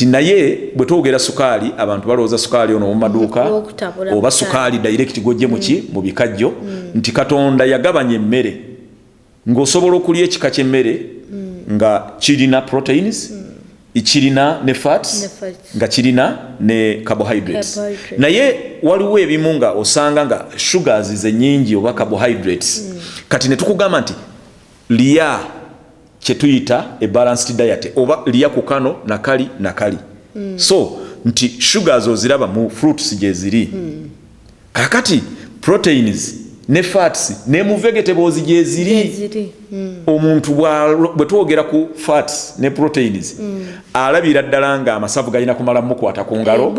Naye bwe twogera sukaali abantu balowooza sukaali ono mu maduuka oba sukaali direct gojje mu bikajjo, nti Katonda yagabanya emmere ng'osobola okulya ekika ky'emmere nga kirina proteins, kirina ne fats nga kirina ne carbohydrates. Naye waliwo ebimu nga osanga nga sugars ze nyingi oba carbohydrates. Kati ne tukugamba nti liya kye tuyita a balanced diet oba liya ku kano na kali. So nti sugars oziraba mu fruits gye ziri. Kakati proteins ne fats ne mu vegetables gye ziri. Omuntu bwe twogera ku fats ne proteins alabira ddala nga amasavu galina kumala mukwata ku ngalo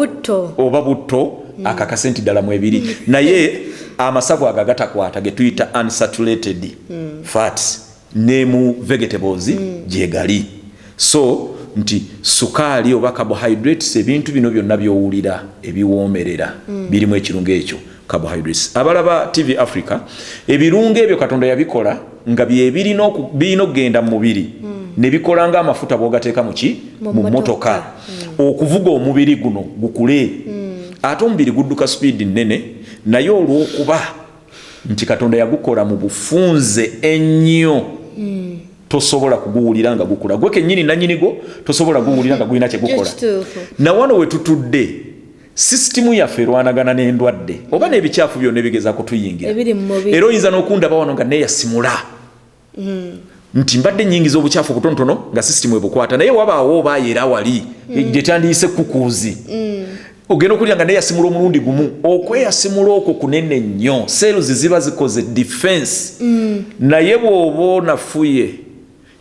oba butto akakasenti ddala mu ebiri. Naye amasavu agagatakwata ge tuyita unsaturated fats ne mu vegetables gye gali. So nti sukaali oba carbohydrates ebintu bino byonna byowulira ebiwoomerera birimu ekirungo ekyo carbohydrates. Abalaba TV Africa ebirungo ebyo Katonda yabikola nga birina okugenda mu mubiri ne bikola nga amafuta bw'ogateeka mu motoka okuvuga omubiri guno gukule. Ate omubiri gudduka speed nnene naye olw'okuba nti Katonda yagukola mu bufunze ennyo tosobola kuguwulira nga gukula. Gwe kennyini nannyinigo tosobola kuguwulira nga gulina kye gukola. Na wano we tutudde sisitimu yaffe erwanagana n'endwadde oba n'ebikyafu byonna ebigeza kutuyingira. Era oyinza n'okundaba wano nga neeyasimula nti mbadde nnyingiza obukyafu butonotono nga sisitimu ebukwata. Naye wabaawo oba era wali gye tandiyise kukuuzi ogenda okulya nga neeyasimula omulundi gumu. Okweyasimula okwo kunene nnyo. Cells ziba zikoze defense. Naye bw'oba onafuye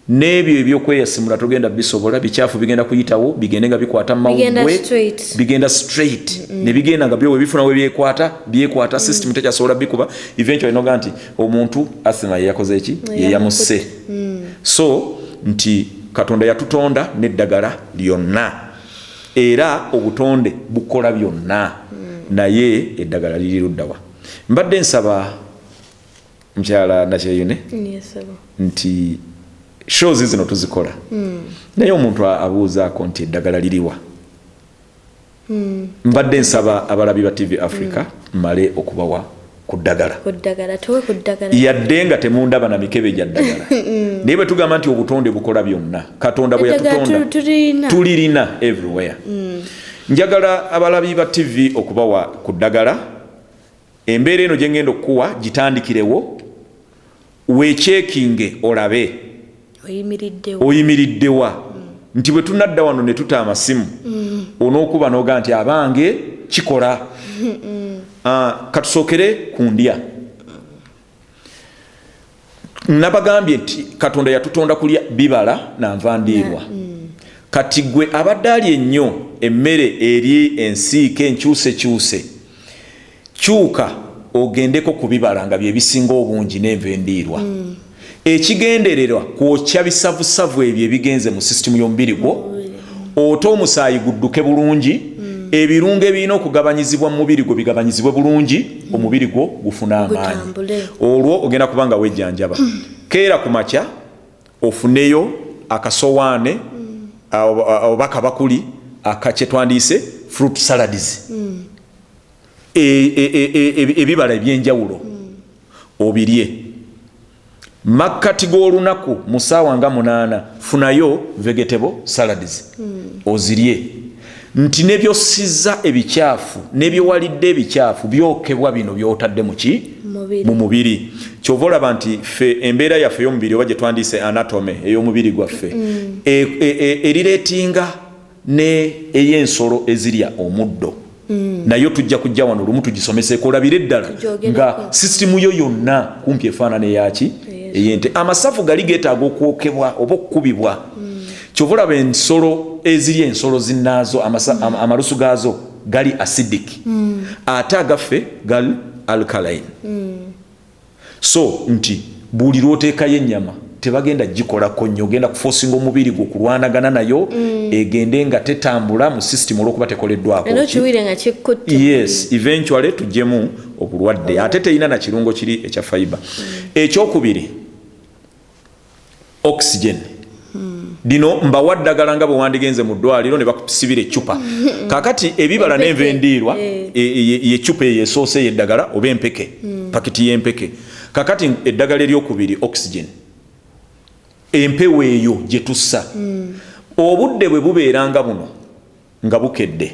n'ebyo ebyokweyasimula togenda bisobola. Bikyafu bigenda kuyitawo bigende nga bikwata mawugwe bigenda straight ne bigenda nga byowe bifuna we byekwata system tekyasobola bikuba. Eventually noga nti omuntu asima yakoze eki yeyamusse. So nti Katonda yatutonda n'eddagala lyonna era obutonde bukola byonna. Naye eddagala liri luddawa. Mbadde nsaba mukyala Nakyeyune nti shows zino tuzikola naye omuntu abuuzaako nti eddagala liriwa. Mbadde nsaba abalabi ba TV Africa male okubawa ku ddagala yadde nga temundaba na mikebe gya ddagala. Naye bwe tugamba nti obutonde bukola byonna Katonda bwe yatutonda tulirina everywhere. Njagala abalabi ba TV okubawa ku ddagala. Embeera eno gye ngenda okukuwa gitandikirewo weekyekinge olabe oyimiriddewa nti bwe tunadda wano ne tuta amasimu onookuba n'oga nti abange kikola. Katusookere ku ndya. Nabagambye nti Katonda yatutonda kulya bibala na nvandiirwa. Kati gwe abadde ali ennyo emmere eri ensiike enkyusekyuse kyuka ogendeko ku bibala nga bye bisinga obungi n'envendiirwa. Ekigendererwa kwokya bisavusavu ebyo ebigenze mu sisitimu y'omubiri gwo oto omusaayi gudduke bulungi. Ebirungo ebirina okugabanyizibwa mu mubiri gwo bigabanyizibwe bulungi omubiri gwo gufuna amaanyi. Olwo ogenda kubanga wejjanjaba. Keera ku makya ofuneyo akasowaane oba kabakuli akakye twandiise fruit salads ebibala ebyenjawulo obirye. Makkati g'olunaku mu ssaawa nga 8 funayo vegetable salads ozirye. Nti nebyosizza ebikyafu nebyowalidde ebikyafu byokebwa bino byotadde mu mubiri. Kyova olaba nti ffe embeera yaffe ey'omubiri oba gye twandiise anatomy ey'omubiri gwaffe erireetinga ne ey'ensolo ezirya omuddo. Nayo tujja kujja wano lumu tugisomeseeko olabire ddala nga sisitimu yo yonna kumpi efaanana eyaki ey'ente. Amasavu gali geetaaga okwokebwa oba okukubibwa. Kyova olaba ensolo ezirya ensolo zinnaazo amalusu gaazo gali acidic ate agaffe gali alkaline. So nti buli lwoteekayo ennyama tebagenda gikolako nnyo ogenda kufosinga omubiri gwo kulwanagana nayo egende nga tetambula mu system olw'okuba tekoleddwako. Yes, eventually tujjemu obulwadde ate terina na kirungo kiri ekya fiber. Ekyokubiri oxygen. Dino mbawa ddagala nga bwe wandigenze mu ddwaliro ne bakusibira eccupa. Kakati ebibala n'envendiirwa y'eccupa eyo esoose y'eddagala oba empeke paketi y'empeke. Kakati eddagala eryokubiri oxygen. Empewo eyo gye tussa obudde bwe bubeeranga buno nga bukedde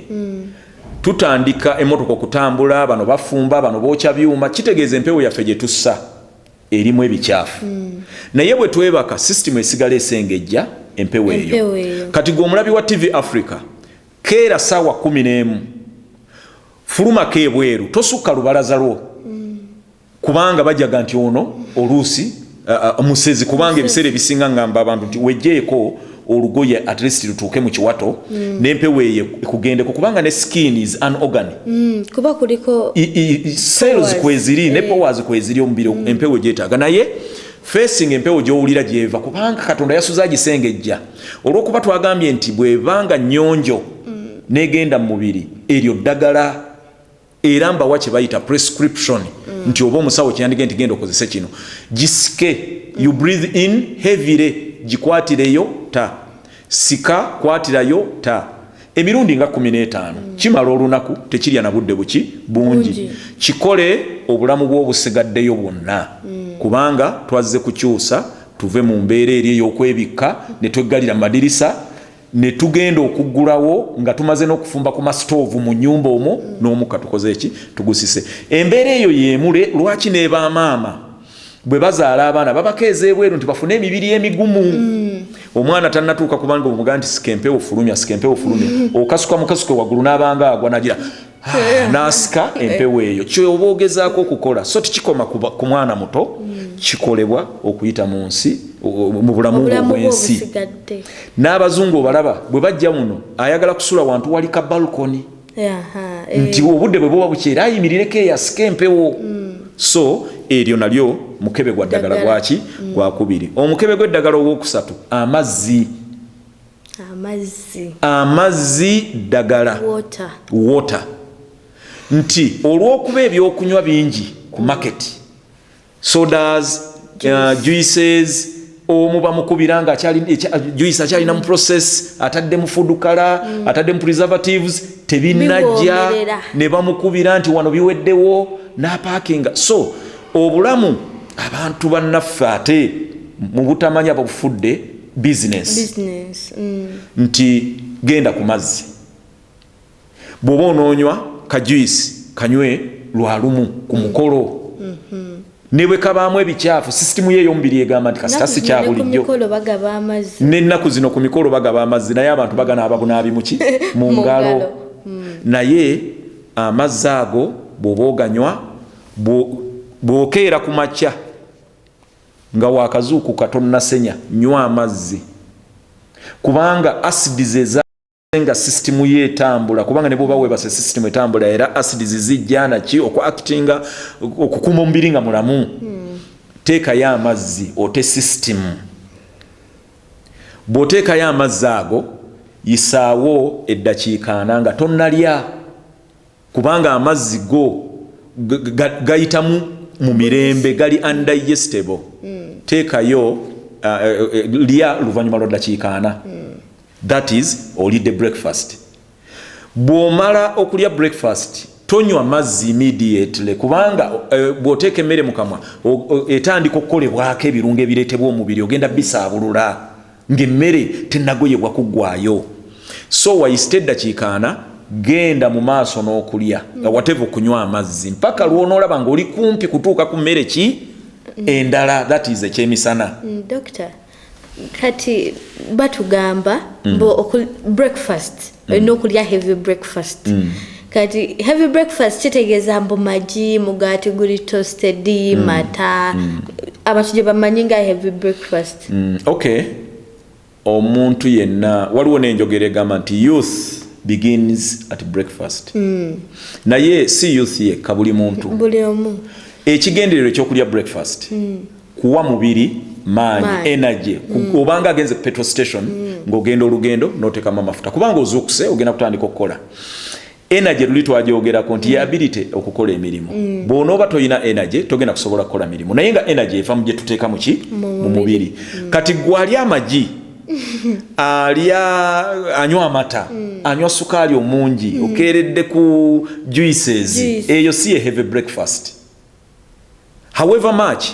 tutandika emmotoka okutambula, bano bafumba, bano bookya byuma, kitegeeza empewo yaffe gye tussa erimu ebikyafu naye bwe twebaka sisitimu esigala esengejja empewo eyo. Kati gwe omulabi wa TV Africa keera ssaawa 11 fulumako ebweru tosukka lubalaza lwo kubanga bajjaga nti ono oluusi musezi kubanga ebiseera ebisinga ngamba abantu nti wejjeeko olugoye at least lutuuke mu kiwato n'empewo eyo ekugendeko kubanga ne skin is an organ kuba kuliko cells kweziri ne powers kweziri omubiri empewo gyetaaga naye facing empewo gy'owulira gyeva kubanga Katonda yasuza gisengejja olw'okuba twagambye nti bw'ebanga nnyonjo n'egenda mu mubiri eryo ddagala era mbawa kye bayita prescription nti oba omusawo kyandige nti genda okozese kino gisike you breathe in heavily gikwatireyo ta sika kwatirayo ta emirundi nga 15 kimala olunaku tekirya na budde buki bungi kikole obulamu bw'obusigaddeyo bwonna kubanga twazze kukyusa tuve mu mbeera eri ey'okwebikka ne tweggalira mu madirisa ne tugenda okuggulawo nga tumaze n'okufumba ku masitoovu mu nnyumba omwo n'omukka tukoze eki tugusise embeera eyo yeemule lwaki n'eba maama bwe bazaala abaana babakeeza ebweru nti bafune emibiri emigumu omwana tannatuuka kubanga omuga nti sikempewo fulumya okasuka mukasuke waggulu n'abanga agwa nagira n'asika empewo eyo kyoba ogezaako okukola so tikikoma ku mwana muto kikolebwa okuyita mu nsi mu bulamu bw'ensi n'abazungu obalaba bwe bajja muno ayagala kusula wantu wali ka balkoni nti obudde bwe buba bukyera ayimirireko eyasika empewo so eryo nalyo mukebe gwa ddagala gwaki gwakubiri omukebe gw'eddagala ogwokusatu amazzi ddagala water nti olw'okuba ebyokunywa bingi ku market sodas juices omuba mukubira nga juice akyalina mu process atadde mu food color atadde mu preservatives tebinajja ne bamukubira nti wano biweddewo n'apaakinga so obulamu abantu bannaffe ate mu butamanya bufudde business. Nti genda ku mazzi bw'oba onoonywa kajuice kanywe lwalumu ku mukolo ne bwe kabaamu ebikyafu sisitimu ye ey'omubiri egamba nti kasita si kya bulijjo n'ennaku zino ku mikolo bagaba amazzi naye abantu baganaaba bunaabi muki mu ngalo naye amazzi ago bw'oba oganywa bw'okeera ku makya nga wakazuukuka tonnasenya nywa amazzi kubanga asidi ze nga sisitimu ye etambula kubanga ne bw'oba weebase sisitimu etambula era asidi zijja naki okuactinga okukuma omubiri nga mulamu teekayo amazzi ote sisitimu bw'oteekayo amazzi ago yisaawo eddakiika 4 nga tonnalya kubanga amazzi go gayitamu mu mirembe gali undigestible teekayo lya luvannyuma lwa ddakiika 4 that is olidde breakfast bw'omala okulya breakfast tonywa mazzi immediately kubanga bw'oteeka emmere mu kamwa etandika okukolebwako ebirungo ebireetebwa omubiri ogenda bisaabulula ng'emmere tennagoyebwa kuggwayo so wayisite eddakiika 4 genda mu maaso n'okulya whatever okunywa amazzi mpaka lw'onoolaba ng'oli kumpi kutuuka ku mmere ki endala that is ekyemisana Doctor kati batugamba breakfast n'okulya heavy breakfast kati heavy breakfast kitegeeza mbu magi mugaati guli toasted mata abantu gye bamanyi nga heavy breakfast okay omuntu yenna waliwo n'enjogera egamba nti youth begins at breakfast naye si youth yekka buli muntu buli omu ekigenderero ekyokulya breakfast kuwa mubiri maanyi energy obanga agenze petrol station ng'ogenda olugendo n'oteekamu amafuta kubanga ozuukuse ogenda kutandika okukola energy luli twagyogerako nti ye ability okukola emirimu bw'onooba toyina energy togenda kusobola kukola mirimu naye nga energy eva mu gye tuteeka mu ki mu mubiri kati gw'alya amagi anywa amata anywa sukaali omungi okeeredde ku juices eyo si ye heavy breakfast however much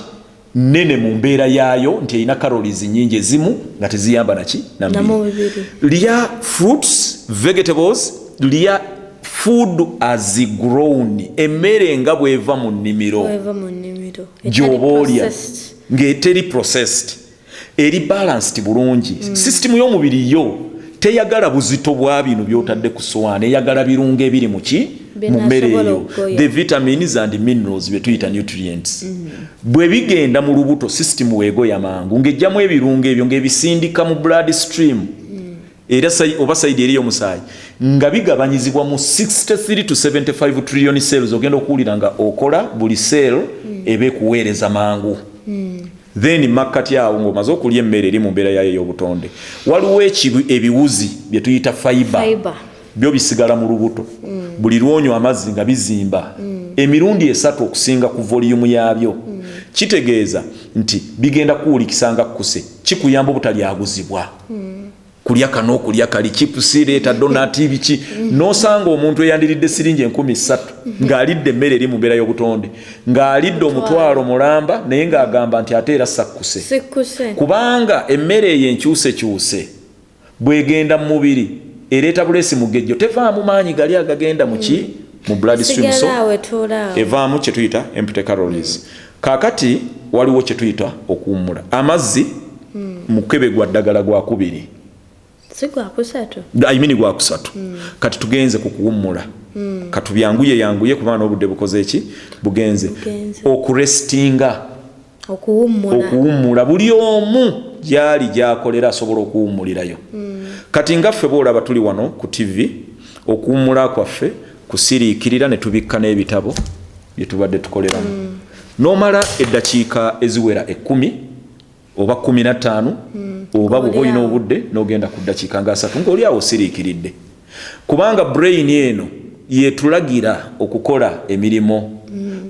nene mu mbeera yaayo nti erina calories nnyingi ezimu nga teziyamba naki namubiri. Lya fruits, vegetables, lya food as grown, emmere nga bweva mu nnimiro gy'oba olya ng'eteri processed, eri balanced bulungi. System y'omubiri yo teyagala buzito bwa bino by'otadde ku sowaani, eyagala birungo ebiri mu mmere eyo, the vitamins and minerals bye tuyita nutrients. Bwe bigenda mu lubuto system weegoya mangu ng'ejjamu ebirungo ebyo ng'ebisindika mu blood stream era oba sayidi eri y'omusaayi nga bigabanyizibwa mu 63 to 75 trillion cells. Ogenda okuwulira nga okola buli cell ebe kuweereza mangu. Then makati awo ng'omaze okulya emmere eri mu mbeera yayo ey'obutonde, waliwo ebiwuzi bye tuyita fiber byo bisigala mu lubuto. Buli lwonywa amazzi nga bizimba emirundi 3 okusinga ku volume yabyo. Kitegeeza nti bigenda kuwulikisa nga kkuse, kikuyamba obutalyaguzibwa. Kulya kano kulya kali chipusi leeta donati biki nosanga omuntu eyandiridde siringi 13,000 ng'alidde emmere eri mu mbeera y'obutonde, ng'alidde omutwalo mulamba naye ng'agamba nti ate era sakkuse. Kubanga emmere eyo enkyusekyuse bw'egenda mu mubiri ereeta bulesi mugejjo, tevaamu maanyi gali agagenda mu blood stream, so evaamu kye tuyita empty calories. Kaakati waliwo kye tuyita okuwummula. Amazzi mukebe gwa ddagala gwa 2 gwa 3. Kati tugenze ku kuwummula. Katubyanguye kubanga n'obudde bukoze eki bugenze okurestinga, okuwummula. Buli omu gyali gyakolera asobola okuwummulirayo. Kati nga ffe boolaba tuli wano ku TV, okuwummula kwaffe kusiriikirira ne tubikka n'ebitabo bye tubadde tukoleramu. N'omala eddakiika eziwera 10 oba 15 oba bw'oba olina obudde n'ogenda ku ddakiika nga 3 ng'oli awo osiriikiridde. Kubanga brain eno yetulagira okukola emirimu.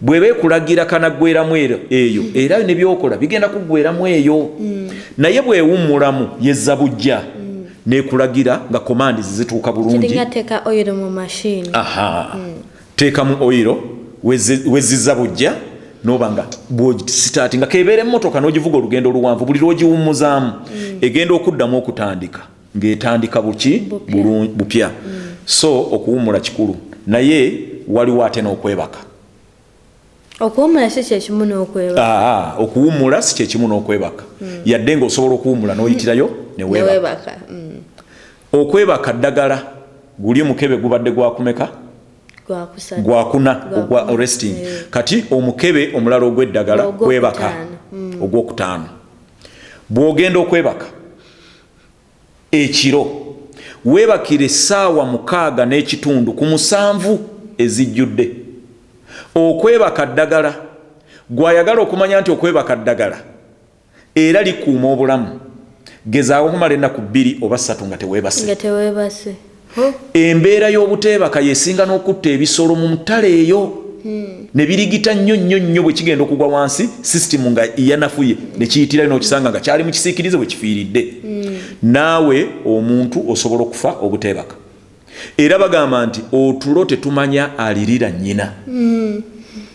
Bw'eba ekulagira kanaggweramu eyo era ne byokola bigenda kuggweramu eyo. Naye bw'ewummulamu yezza bujja nekulagira nga command zituuka bulungi. Kiringa teka oil mu machine. Teka mu oil wezizza bujja nobanga starting nga kebeere motoka n'ogivuga olugendo luwanvu buli lwogiwummuzaamu egenda okuddamu okutandika ng'etandika bupya. So okuwummula kikulu, naye waliwo ate n'okwebaka. Okuwummula si kye kimu n'okwebaka. Okuwummula si kye kimu n'okwebaka. Yadde ng'osobola okuwummula n'oyitirayo ne weebaka. Okwebaka ddagala guli mukebe gubadde gwakumeka? Gwakuna ogwa resting. Kati omukebe omulala ogw'eddagala kwebaka ogw'okutaano. Bw'ogenda okwebaka ekiro weebakire essaawa 6.5 ku 7 ezijjudde. Okwebaka ddagala gwayagala okumanya nti okwebaka ddagala era likuuma obulamu. Gezaawo kumala ennaku 2 oba 3 nga teweebase. Embeera y'obuteebaka yesinga n'okutta ebisolo mu ntale eyo ne birigita nnyo bwe kigenda okugwa wansi, system nga yanafuye ne kiyitirayo n'okisanga nga kyali mu kisiikirize bwe kifiiridde. Naawe omuntu osobola okufa obuteebaka. Era bagamba nti otulo tetumanya alirira nnyina.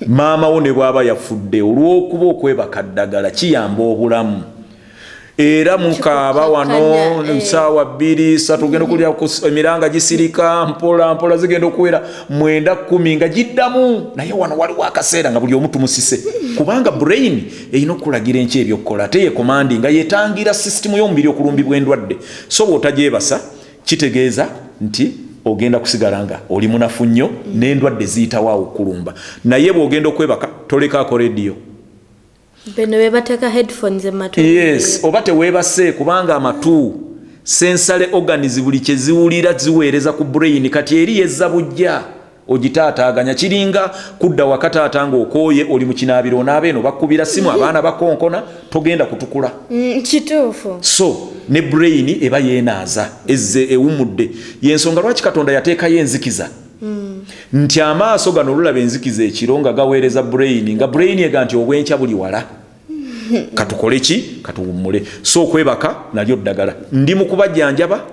Maama wo ne bw'aba yafudde olw'okuba okwebaka ddagala kiyamba obulamu. Era mukaaba wano nsaawa 2-3 genda okulya emiranga gisirika mpola zigenda okuwera 9-10 nga giddamu. Naye wano waliwo akaseera nga buli omu tumusise, kubanga brain erina okulagira enki ebyokukola ate ye command nga yetangira system y'omubiri okulumbibwa endwadde. So bw'otagyebasa kitegeeza nti ogenda kusigala nga oli munafu nnyo n'endwadde ziyitawo okulumba. Naye bw'ogenda okwebaka tolekaako rediyo. Beno bebateka headphones ematu. Yes, oba teweebase kubanga amatu sensory organs buli kye ziwulira ziweereza ku brain. Kati eri yezza bujja ogitaataaganya kiringa kudda wakataata ng'okooye oli mu kinaabiro onaabeeno bakubira simu abaana bakonkona togenda kutukula. Kituufu. So ne brain eba yeenaaza ezze ewummudde. Yensonga lwaki Katonda yateekayo enzikiza. Nti amaaso gano olulaba enzikiza ekiro nga gaweereza brain nga brain ega nti obwenkya buli wala. Katukole ki? Katuwummule. So okwebaka nalyo ddagala. Ndi mu kubajjanjaba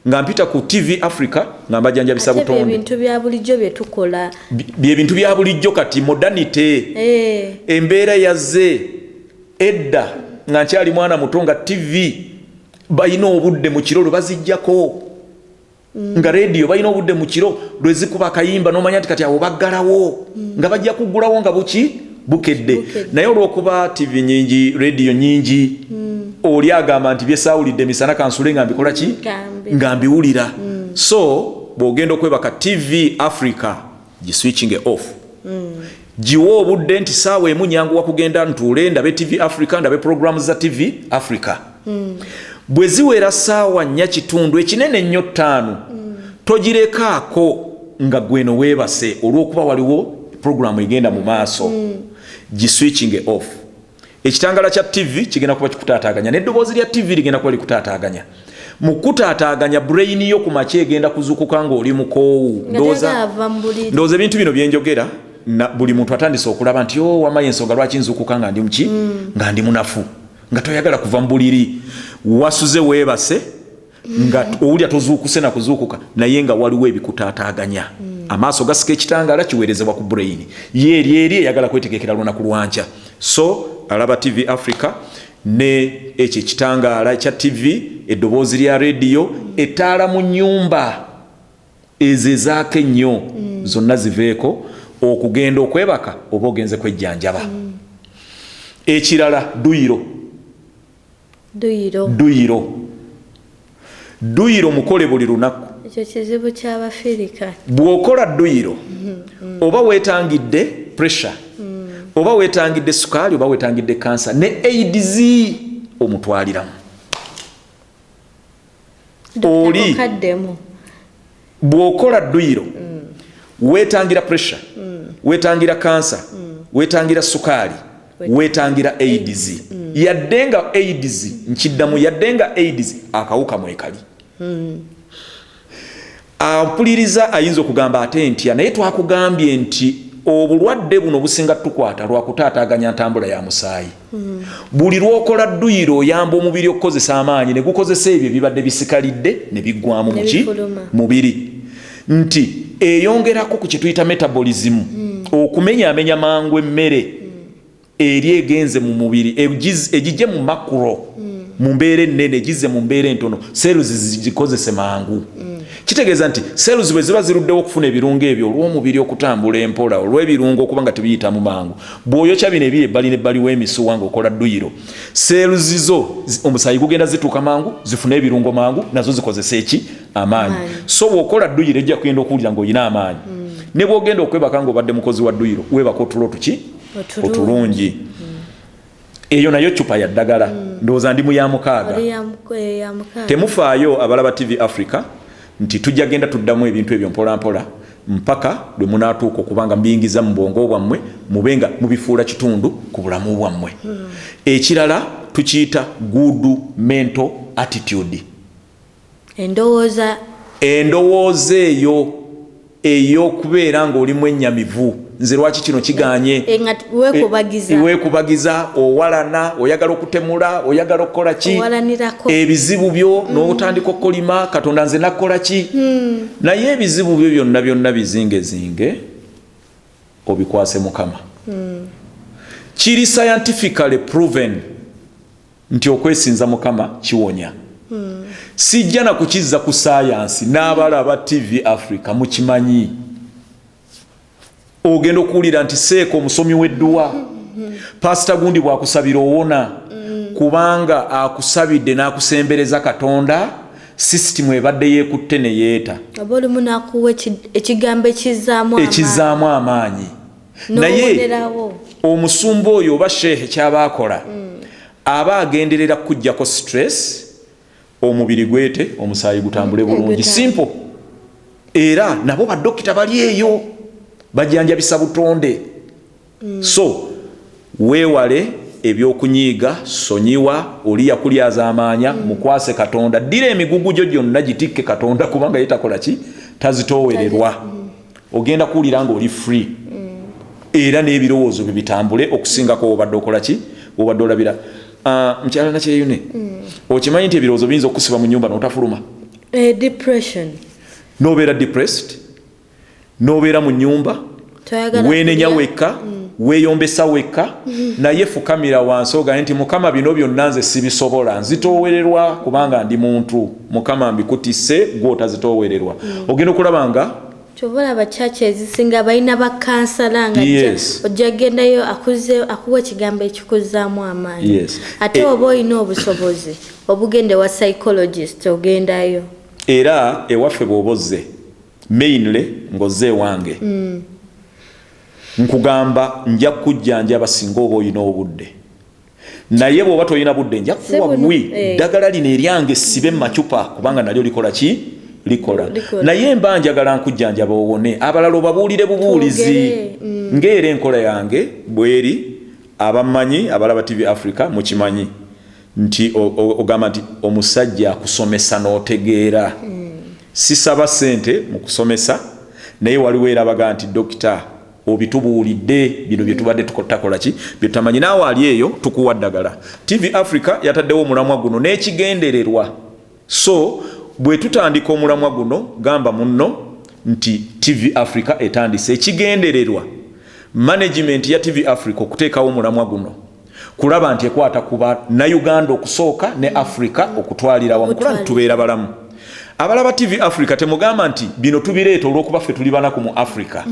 nga mpita ku TV Africa nga mbajjanjabisa butonde. Ebintu bya bulijjo bye tukola. Bye bintu bya bulijjo kati modernity. Embeera yazze edda nga nkyali mwana muto nga TV balina obudde mu kiro bazijjako nga radio balina obudde mu kiro lwezikuba akayimba n'omanya nti kati abo baggalawo nga bajja kuggulawo nga bukedde naye olw'okuba TV nyingi radio nyingi oli agamba nti byesaawulidde misana kansule nga mbikola ki nga mbiwulira so bw'ogenda okwebaka TV Africa giswitching off jiwo obudde nti saawa emu nyanguwa kugenda ntuule ndabe TV Africa ndabe programs za TV Africa bwe ziwera saawa 4 ekinene nnyo 5 togirekaako nga gweno weebase olw'okuba waliwo programu egenda mu maaso giswitching off ekitangala kya TV kigenda kuba kikutaataaganya n'eddoboozi lya TV ligenda kuba likutaataaganya mu kutaataaganya brain yo ku makya egenda kuzuukuka ng'oli mukoowu ndowooza ebintu bino bye njogera buli muntu atandise okulaba nti wamaye ensonga lwaki nzuukuka nga ndi muki nga ndi munafu nga toyagala kuva mu buliri wasuze weebase nga owulya tozuukuse na kuzuukuka naye nga waliwo ebikutaataaganya amaaso gasika ekitangaala kiweerezebwa ku brain ye eri eyagala kwetegekera lunaku lwankya so alaba TV Africa ne ekyo ekitangaala ekya TV eddoboozi lya radio etaala mu nnyumba ezezaako ennyo zonna ziveeko okugenda okwebaka oba ogenze kwejjanjaba ekirala duyiro mukole buli lunaku ekyo kizibu ky'Abafirika bw'okola duyiro oba weetangidde pressure oba weetangidde sukaali oba weetangidde kansa ne AIDS omutwaliramu oli bw'okola duyiro weetangira pressure weetangira kansa weetangira sukaali weetangira AIDS yaddenga AIDS nkiddamu yaddenga AIDS akawuka mwekali ampuliriza ayinza okugamba ate ntya naye twakugambye nti obulwadde buno businga tukwata lwakutaataaganya ntambula ya musaayi buli lwokola dduyiro oyamba omubiri okukozesa amaanyi ne gukozesa ebyo bibadde bisikalidde ne biggwamu muki mubiri nti eyongerako ku kituyita metabolism okumenyaamenya mangu emmere eri egenze mu mubiri egijje mu makro mu mbeera ennene egize mu mbeera entono cells zikozese mangu kitegeeza nti cells bwe ziba ziruddewo okufuna ebirungo ebyo olw'omubiri okutambula empola olw'ebirungo okuba nga tebiyita mu mangu bw'oyokya bino ebiri ebbali n'ebbali w'emisuwa ng'okola dduyiro cells zo omusaayi gugenda zituuka mangu zifuna ebirungo mangu nazo zikozesa eki amaanyi so bw'okola dduyiro ejja kugenda okuwulira ng'olina amaanyi ne bw'ogenda okwebaka ng'obadde mukozi wa dduyiro weebaka otulo tuki otulungi eyo nayo cupa ya ddagala ndowooza ndi mu ya mukaaga temufaayo abalaba TV Africa nti tujja genda tuddamu ebintu ebyo mpola mpola mpaka lwe munaatuuka okubanga mbiyingiza mu bwongo bwammwe mubenga mubifuula kitundu ku bulamu bwammwe ekirala tukiyita good mental attitude endowooza eyo ey'okubeera ng'olimu ennyamivu nze lwaki kino kiganye weekubagiza owalana oyagala okutemula oyagala okukola ki ebizibu byo n'otandika okukolima katonda nze nakola ki naye ebizibu byo byonna bizingezinge obikwase mukama kiri scientifically proven nti okwesinza mukama kiwonya sijja na kukiza ku science n'abalaba TV Africa mukimanyi ogenda okuwulira nti seeko omusomi w'edduwa pasita gundi bwakusabira owona kubanga akusabidde n'akusembereza katonda sisitimu ebadde yeekutte ne yeeta abolimu nakuwa ekigambo ekizaamu amaanyi naye omusumba oyo oba shehe kyabaakola aba agenderera kujjako stress omubiri gwete omusaayi gutambule bulungi simple era nabo badokita bali eyo bajanjabisa butonde so weewale ebyokunyiiga sonyiwa oli yakulyaza amaanya mukwase katonda ddira emigugu gyo gyonna gitikke katonda kubanga yetakola ki tazitoowererwa ogenda kuwulira nga oli free era n'ebirowoozo bibitambule okusingako obadde okola ki obadde olabira mukyala nakyeyune okimanyi nti ebirowoozo biyinza okusiba mu nyumba n'otafuluma depression nobeera depressed nobeera mu nyumba wenenya wekka weeyombesa wekka naye fukamira wansi ogaye nti mukama bino byonna nze sibisobola nzitoowererwa kubanga ndi muntu mukama mbikutisse gw'otazitoowererwa ogenda okulaba nga chobola abachache ezisinga balina bakansala nga ojja gendayo akuwa ekigambo ekikuzaamu amaanyi ate oba olina obusobozi obugende wa psychologist ogendayo era ewaffe bw'obozze mainly ng'ozze ewange nkugamba nja kujjanjaba singa oba olina obudde naye bw'oba tolina budde nja kuwa gwi ddagala lino eryange sibe mu macupa kubanga nalyo likola ki likola naye mba njagala nkujjanjaba owone abalala obabuulire bubuulizi ng'era enkola yange bweri abamanyi abalaba TV Africa mukimanyi nti ogamba nti omusajja akusomesa n'otegeera sisaba ssente mu kusomesa naye waliwo era abaga nti dokita obitubuulidde bino bye tubadde tukotakola ki bye tutamanyi naawe ali eyo tukuwa ddagala TV Africa yataddewo omulamwa guno n'ekigendererwa so bwe tutandika omulamwa guno gamba munno nti TV Africa etandise ekigendererwa management ya TV Africa okuteekawo omulamwa guno kulaba nti ekwata kuba na Uganda okusooka ne Africa okutwalira wamu kulaba tubeera balamu abalaba TV Africa temugamba nti bino tubireeta olw'okuba ffe tuli banaku mu Africa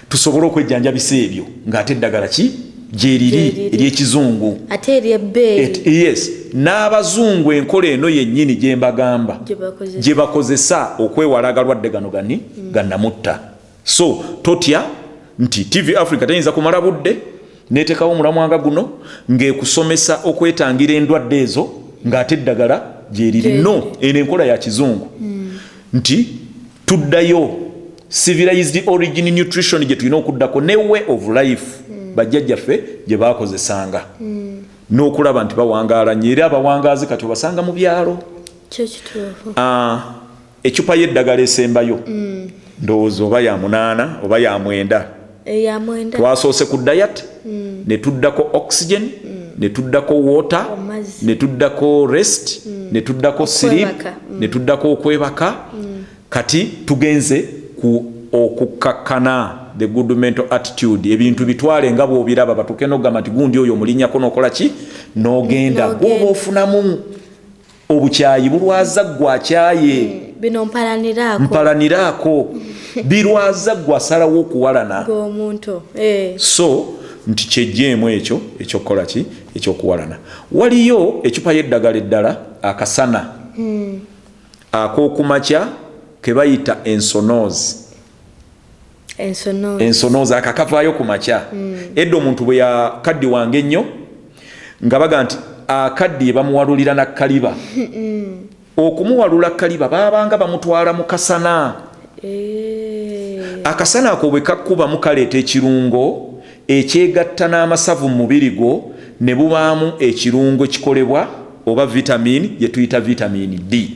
tusobole okwejjanjabisa ebyo ng'ate eddagala ki gyeriri ery'ekizungu ate ery'ebbeeyi n'abazungu enkola eno yennyini gye mbagamba gye bakozesa okwewala agalwadde gano gannamutta so totya nti TV Africa teyinza kumala budde neetekawo omulamwa guno ng'ekusomesa okwetangira endwadde ezo ng'ate eddagala gyeriri no eno enkola ya kizungu nti tuddayo civilized origin nutrition gye tulina okuddako ne way of life bajjajjaffe gye baakozesanga n'okulaba nti bawangaala nnyo era abawangaazi kati obasanga mu byalo ecupa y'eddagala esembayo ndowooza oba ya 8 oba ya 9 twasoose ku diet ne tuddako oxygen ne tuddako water ne tuddako rest ne tuddako sleep ne tuddako okwebaka kati tugenze ku okukakkana the good mental attitude ebintu bitwale nga bw'obiraba batuke n'ogamba nti gundi oyo omulinnyako n'okola ki n'ogenda gw'oba ofunamu obukyayi bulwaza gwakyaye bino mpalaniraako birwaza gwasalawo okuwalana so nti kyejjeemu ekyo ekyokukola ki ekyokuwalana waliyo ecupa y'eddagala eddala akasana ak'okumakya ke bayita ensonoozi akakavaayo ku makya edda omuntu bwe yakaddi wange ennyo nga baga nti akaddi bamuwalulira na kaliba okumuwalula kaliba babanga bamutwala mu kasana akasana ako bwe kakkubamu kaleeta ekirungo ekyegatta n'amasavu mu mubiri gwo ne bubaamu ekirungo kikolebwa oba vitamini ye tuyita vitamini D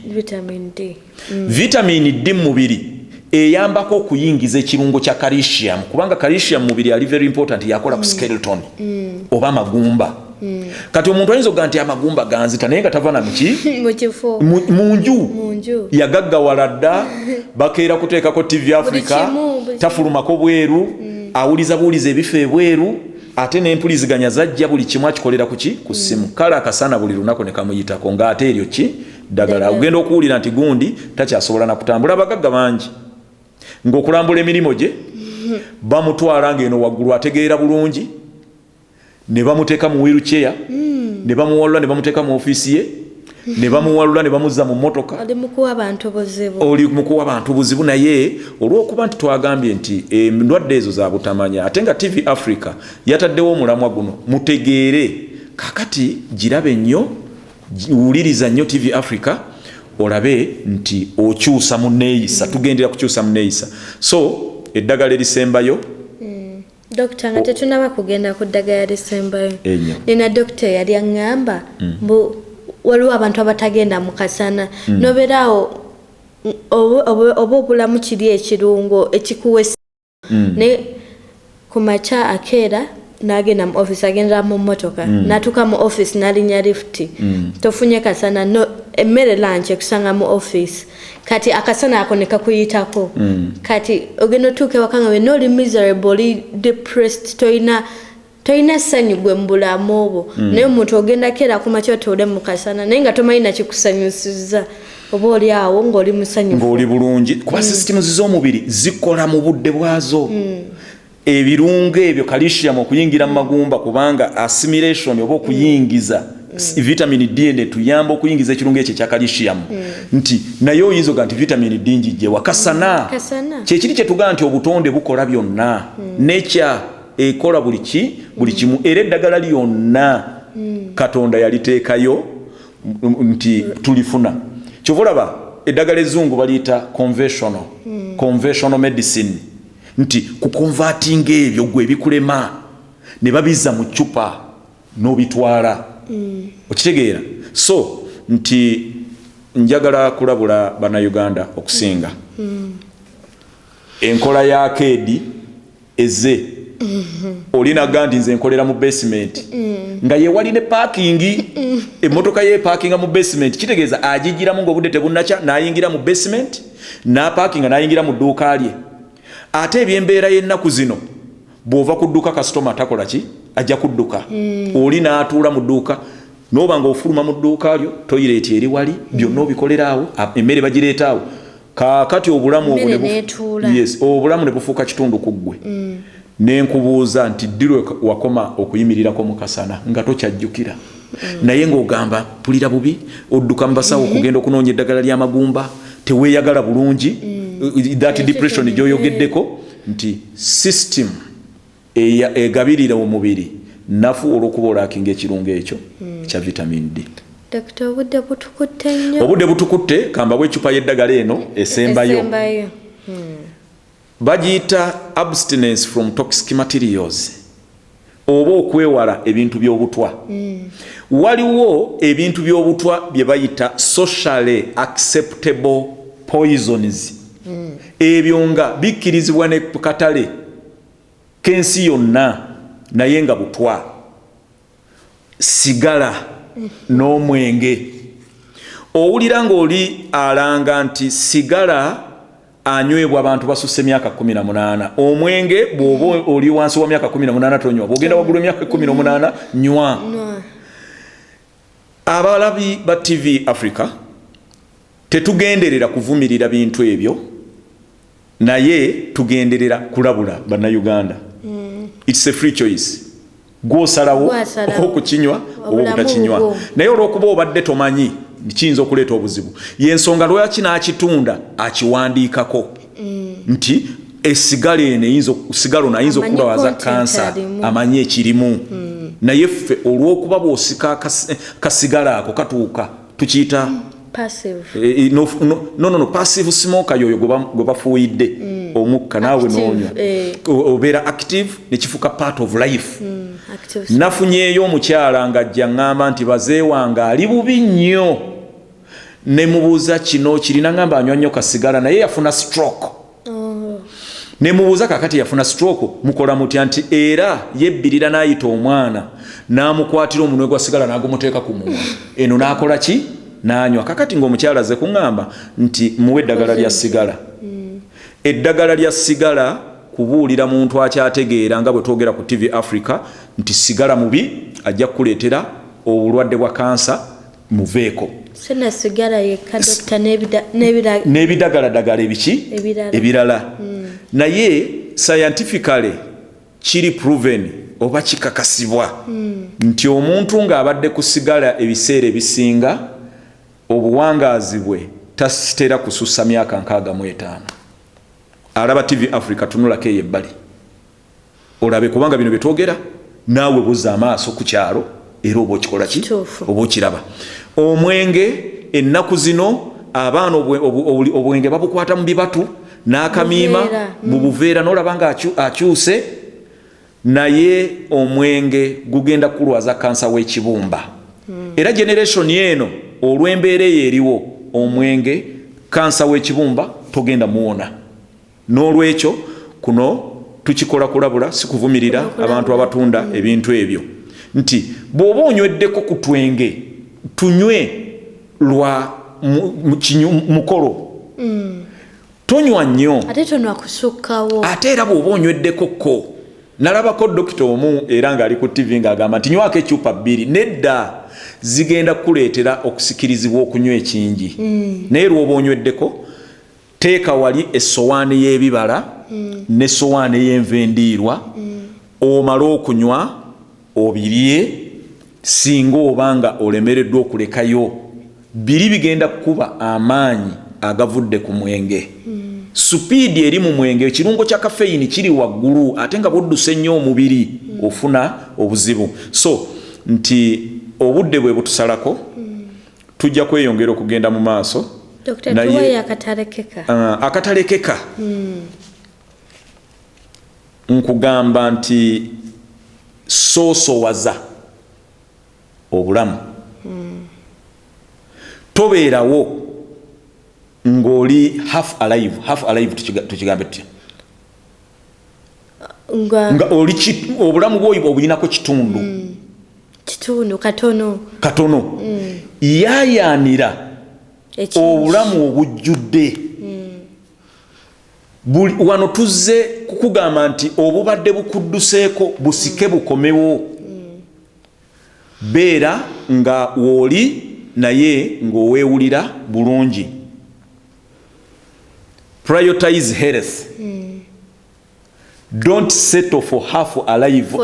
vitamini D mu mubiri eyambako okuyingiza ekirungo kya calcium kubanga calcium mu mubiri ali very important yakola ku skeleton oba magumba kati omuntu ayinza okuga nti amagumba ganzita naye nga tava na miki munju yagaggawala dda bakeera kuteekako TV Africa tafulumako bweru awuliza buuliza ebifo ebweru ate n'empuliziganya zajja buli kimu akikolera kuki ku ssimu kale akasana buli lunaku ne kamuyitako ng'ate eryo ki ddagala ogenda okuwulira nti gundi takyasobola na kutambula abagagga bangi ng'okulambula emirimu gye bamutwala ng'eno waggulu ategeera bulungi ne bamuteeka mu wheelchair ne bamuwalula ne bamuteeka mu ofiisi ye ne bamuwalula ne bamuzza mu mmotoka oli mukuwa abantu buzibu naye olw'okuba nti twagambye nti endwadde ezo za butamanya ate nga TV Africa yataddewo omulamwa guno mutegeere kakati girabe nnyo wuliriza nnyo TV Africa olabe nti okyusa mu neeyisa tugendera kukyusa mu neeyisa so eddagala erisembayo Dokita nga tetunaba kugenda ku ddagala lisembayo nina dokita yali aŋŋamba mbu waliwo abantu abatagenda mu kasana nobeeraawo oba obulamu kiri ekirungo ekikuwesa ne ku makya akeera n'agenda mu office agendera mu mmotoka n'atuuka mu office n'alinnya lifuti tofunye kasana emmere lunch ekusanga mu office kati akasana ako ne kakuyitako kati ogenda otuuka ewaka nga wenna oli miserable oli depressed toyina toyina ssanyu gwe mbulamu obwo naye omuntu ogenda kera kumakya otole mu kasana naye nga tomanyi nakikusanyusizza oba oli awo ng'oli musanyufu ng'oli bulungi kuba systems z'omubiri zikola mu budde bwazo ebirungo ebyo calcium okuyingira mu magumba kubanga assimilation oba okuyingiza vitamin D netuyamba okuyingiza ekirungo ekyo kya calcium nti naye oyinza oga nti vitamin D njije wakasana kyekiri kye tugaa nti obutonde bukola byonna nature ekola buli kimu era eddagala lyonna Katonda yaliteekayo nti tulifuna kyovulaba eddagala ezzungu baliyita conventional medicine nti kukonvatinga ebyo gwe bikulema ne babizza mu ccupa n'obitwala okitegeera so nti njagala kulabula bannayuganda okusinga enkola ya keedi eze olina gandi nze nkolera mu basement nga ye wali ne parking emotoka ye parkinga mu basement kitegeeza agijiramu ng'obudde tebunnacha n'ayingira mu basement n'aparkinga n'ayingira mu dduuka lye ate ebyembeera y'ennaku zino bw'ova ku dduuka kasitoma takola ki ajja kudduka oli n'atuula mu dduuka n'oba ng'ofuluma mu dduuka lyo toyireeti eri wali byonna obikolera awo emmere bagireeta awo kaakati obulamu obulamu ne bufuuka kitundu ku ggwe nenkubuuza nti ddirwe wakoma okuyimirirako mu kasana nga tokyajjukira naye ng'ogamba pulira bubi odduka mu basawo okugenda okunoonya eddagala ly'amagumba teweeyagala bulungi that depression gy'oyogeddeko nti system egabirira omubiri nafu olw'okuba olaakinga ekirungo ekyo kya vitamin D. Dr. obudde butukutte nnyo. Obudde butukutte kamba bw'eccupa y'eddagala eno esembayo. Bagiyita abstinence from toxic materials oba okwewala ebintu by'obutwa. Waliwo ebintu by'obutwa bye bayita socially acceptable poisons. Ebyo nga bikkirizibwa ne katale kensi yonna naye nga butwa. Sigala n'omwenge. Owulira ng'oli alanga nti sigala anywebwa abantu basusse emyaka 18. Omwenge bw'oba oli wansi wa myaka 18 tonywa. Bw'ogenda waggulu emyaka 18 nywa. Abalabi ba TV Africa tetugenderera kuvumirira bintu ebyo naye tugenderera kulabula bannayuganda. It's a free choice. Gw'osalawo okukinywa oba obutakinywa. Naye olw'okuba obadde tomanyi kiyinza okuleeta obuzibu. Y'ensonga lwaki n'akitunda akiwandiikako nti esigala eno sigalo nayinza okubawaza kansa amanyi ekirimu. Naye ffe olw'okuba bw'osika kasigala ako katuuka tukiyita passive. No, passive smoker yoyo gwe bafuuyidde omukka naawe n'onywa. Obeera active ne kifuuka part of life. Nafunyeeyo omukyala ng'ajja ngamba nti baze wange ali bubi nnyo. Ne mubuuza kino kirina ngamba anywa nnyo kasigala naye yafuna stroke. Ne mubuuza kakati yafuna stroke mukola mutya nti era yebbirira n'ayita omwana n'amukwatira omunwe gwa sigala n'agumuteeka ku mumwa. Eno n'akola ki? N'anywa. Kakati ng'omukyala ze kuŋŋamba nti muwe eddagala lya sigala. Eddagala lya sigala kubuulira muntu akyategeera nga bwe twogera ku TV Africa nti sigala mubi ajja kukuleetera obulwadde bwa kansa muveeko. Sena sigala yekka dokta n'ebidagaladagala ebiki ebirala. Naye scientifically kiri proven oba kikakasibwa nti omuntu ng'abadde ku sigala ebiseera ebisinga obuwangaazi bwe tasitera kusussa myaka 65. Alaba TV Africa tunulako eyo ebbali olabe kubanga bino byetwogera naawe buzza amaaso ku kyalo era oba okikola ki oba okiraba. Omwenge ennaku zino abaana obwenge babukwata mu bibatu n'akamiima mu buveera n'olaba nga akyuse naye omwenge gugenda kulwaza kansa w'ekibumba. Era generation eno olw'embeera eyo eriwo omwenge kansa w'ekibumba togenda muwona. N'olwekyo kuno tukikola kulabula si kuvumirira abantu abatunda ebintu ebyo nti bw'oba onyweddeko ku twenge tunywe lwa mukolo. Tonywa nnyo ate tonwa kusukkawo. Ate era bw'oba onyweddeko ko nalabako dokita omu era ng'ali ku TV ng'agamba nti nywako ecupa 2 nedda zigenda kuleetera okusikirizibwa okunywa ekingi naye lwoba onyweddeko teeka wali essowaani y'ebibala n'essowaani y'enva endiirwa omale okunywa obirye singa obanga olemereddwa okulekayo biri bigenda kukuba amaanyi agavudde ku mwenge supiidi eri mu mwenge ekirungo kya kafeyini kiri waggulu ate nga budduse nnyo omubiri ofuna obuzibu so nti obudde bwe butusalako tujja kweyongera okugenda mu maaso naye akatalekeka nkugamba nti soosowaza obulamu tobeerawo ng'oli half alive tukigambe tutya nga oli obulamu bwoyo obulinako kitundu katono yaayaanira obulamu obujjudde wano tuzze kukugamba nti obubadde bukudduseeko busike bukomewo beera nga wooli naye ng'oweewulira bulungi prioritize health don't settle for half alive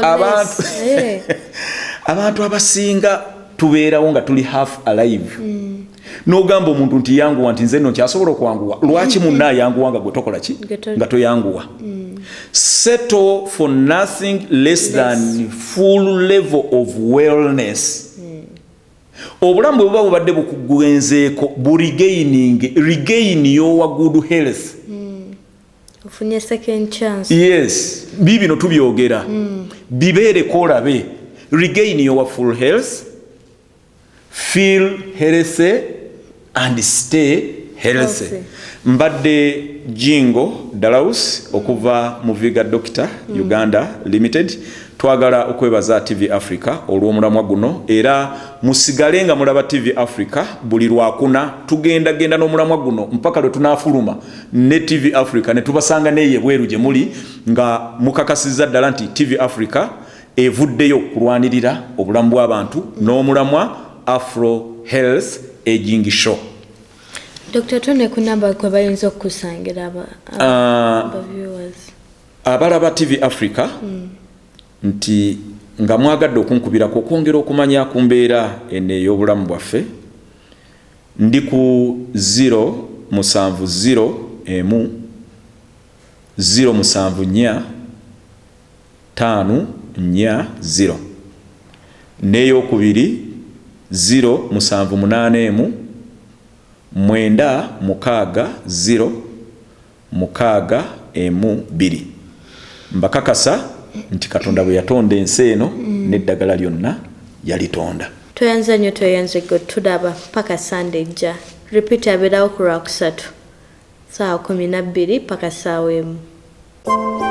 abantu abasinga tubeerawo nga tuli half alive n'ogamba omuntu nti yanguwa nti nze nno kyasobola okwanguwa lwaki munna ayanguwa nga gwe tokola ki nga toyanguwa settle for nothing less than full level of wellness obulamu bwe buba bubadde bukugwenzeeko regain your good health ofunye second chance yes bibino tubyogera bibeereko olabe regain your full health feel healthy and stay healthy. Mbadde Jingo Dalaus okuva mu Viga Doctor Uganda Limited twagala okwebaza TV Africa olw'omulamwa guno era musigale nga mulaba TV Africa buli lwakuna tugenda n'omulamwa guno mpaka lwe tunafuluma ne TV Africa ne tubasanga neye bweru gye muli nga mukakasiza ddala nti TV Africa evuddeyo kulwanirira obulamu bw'abantu n'omulamwa Afro Health Aging Show. Dr. Tone kunamba kwa bayinza okusangira viewers abalaba TV Africa nti nga mwagadde okunkubirako okwongera okumanya ku mbeera eno ey'obulamu bwaffe ndi ku 0701074 n'eyokubiri 078 960 mbakakasa nti Katonda bwe yatonda ensi eno n'eddagala lyonna yalitonda. Toyanza nnyo toyanze go tudaba paka Sunday ja repeat abeerawo ku Lwakusatu saa 12 paka saa 1. Thank you.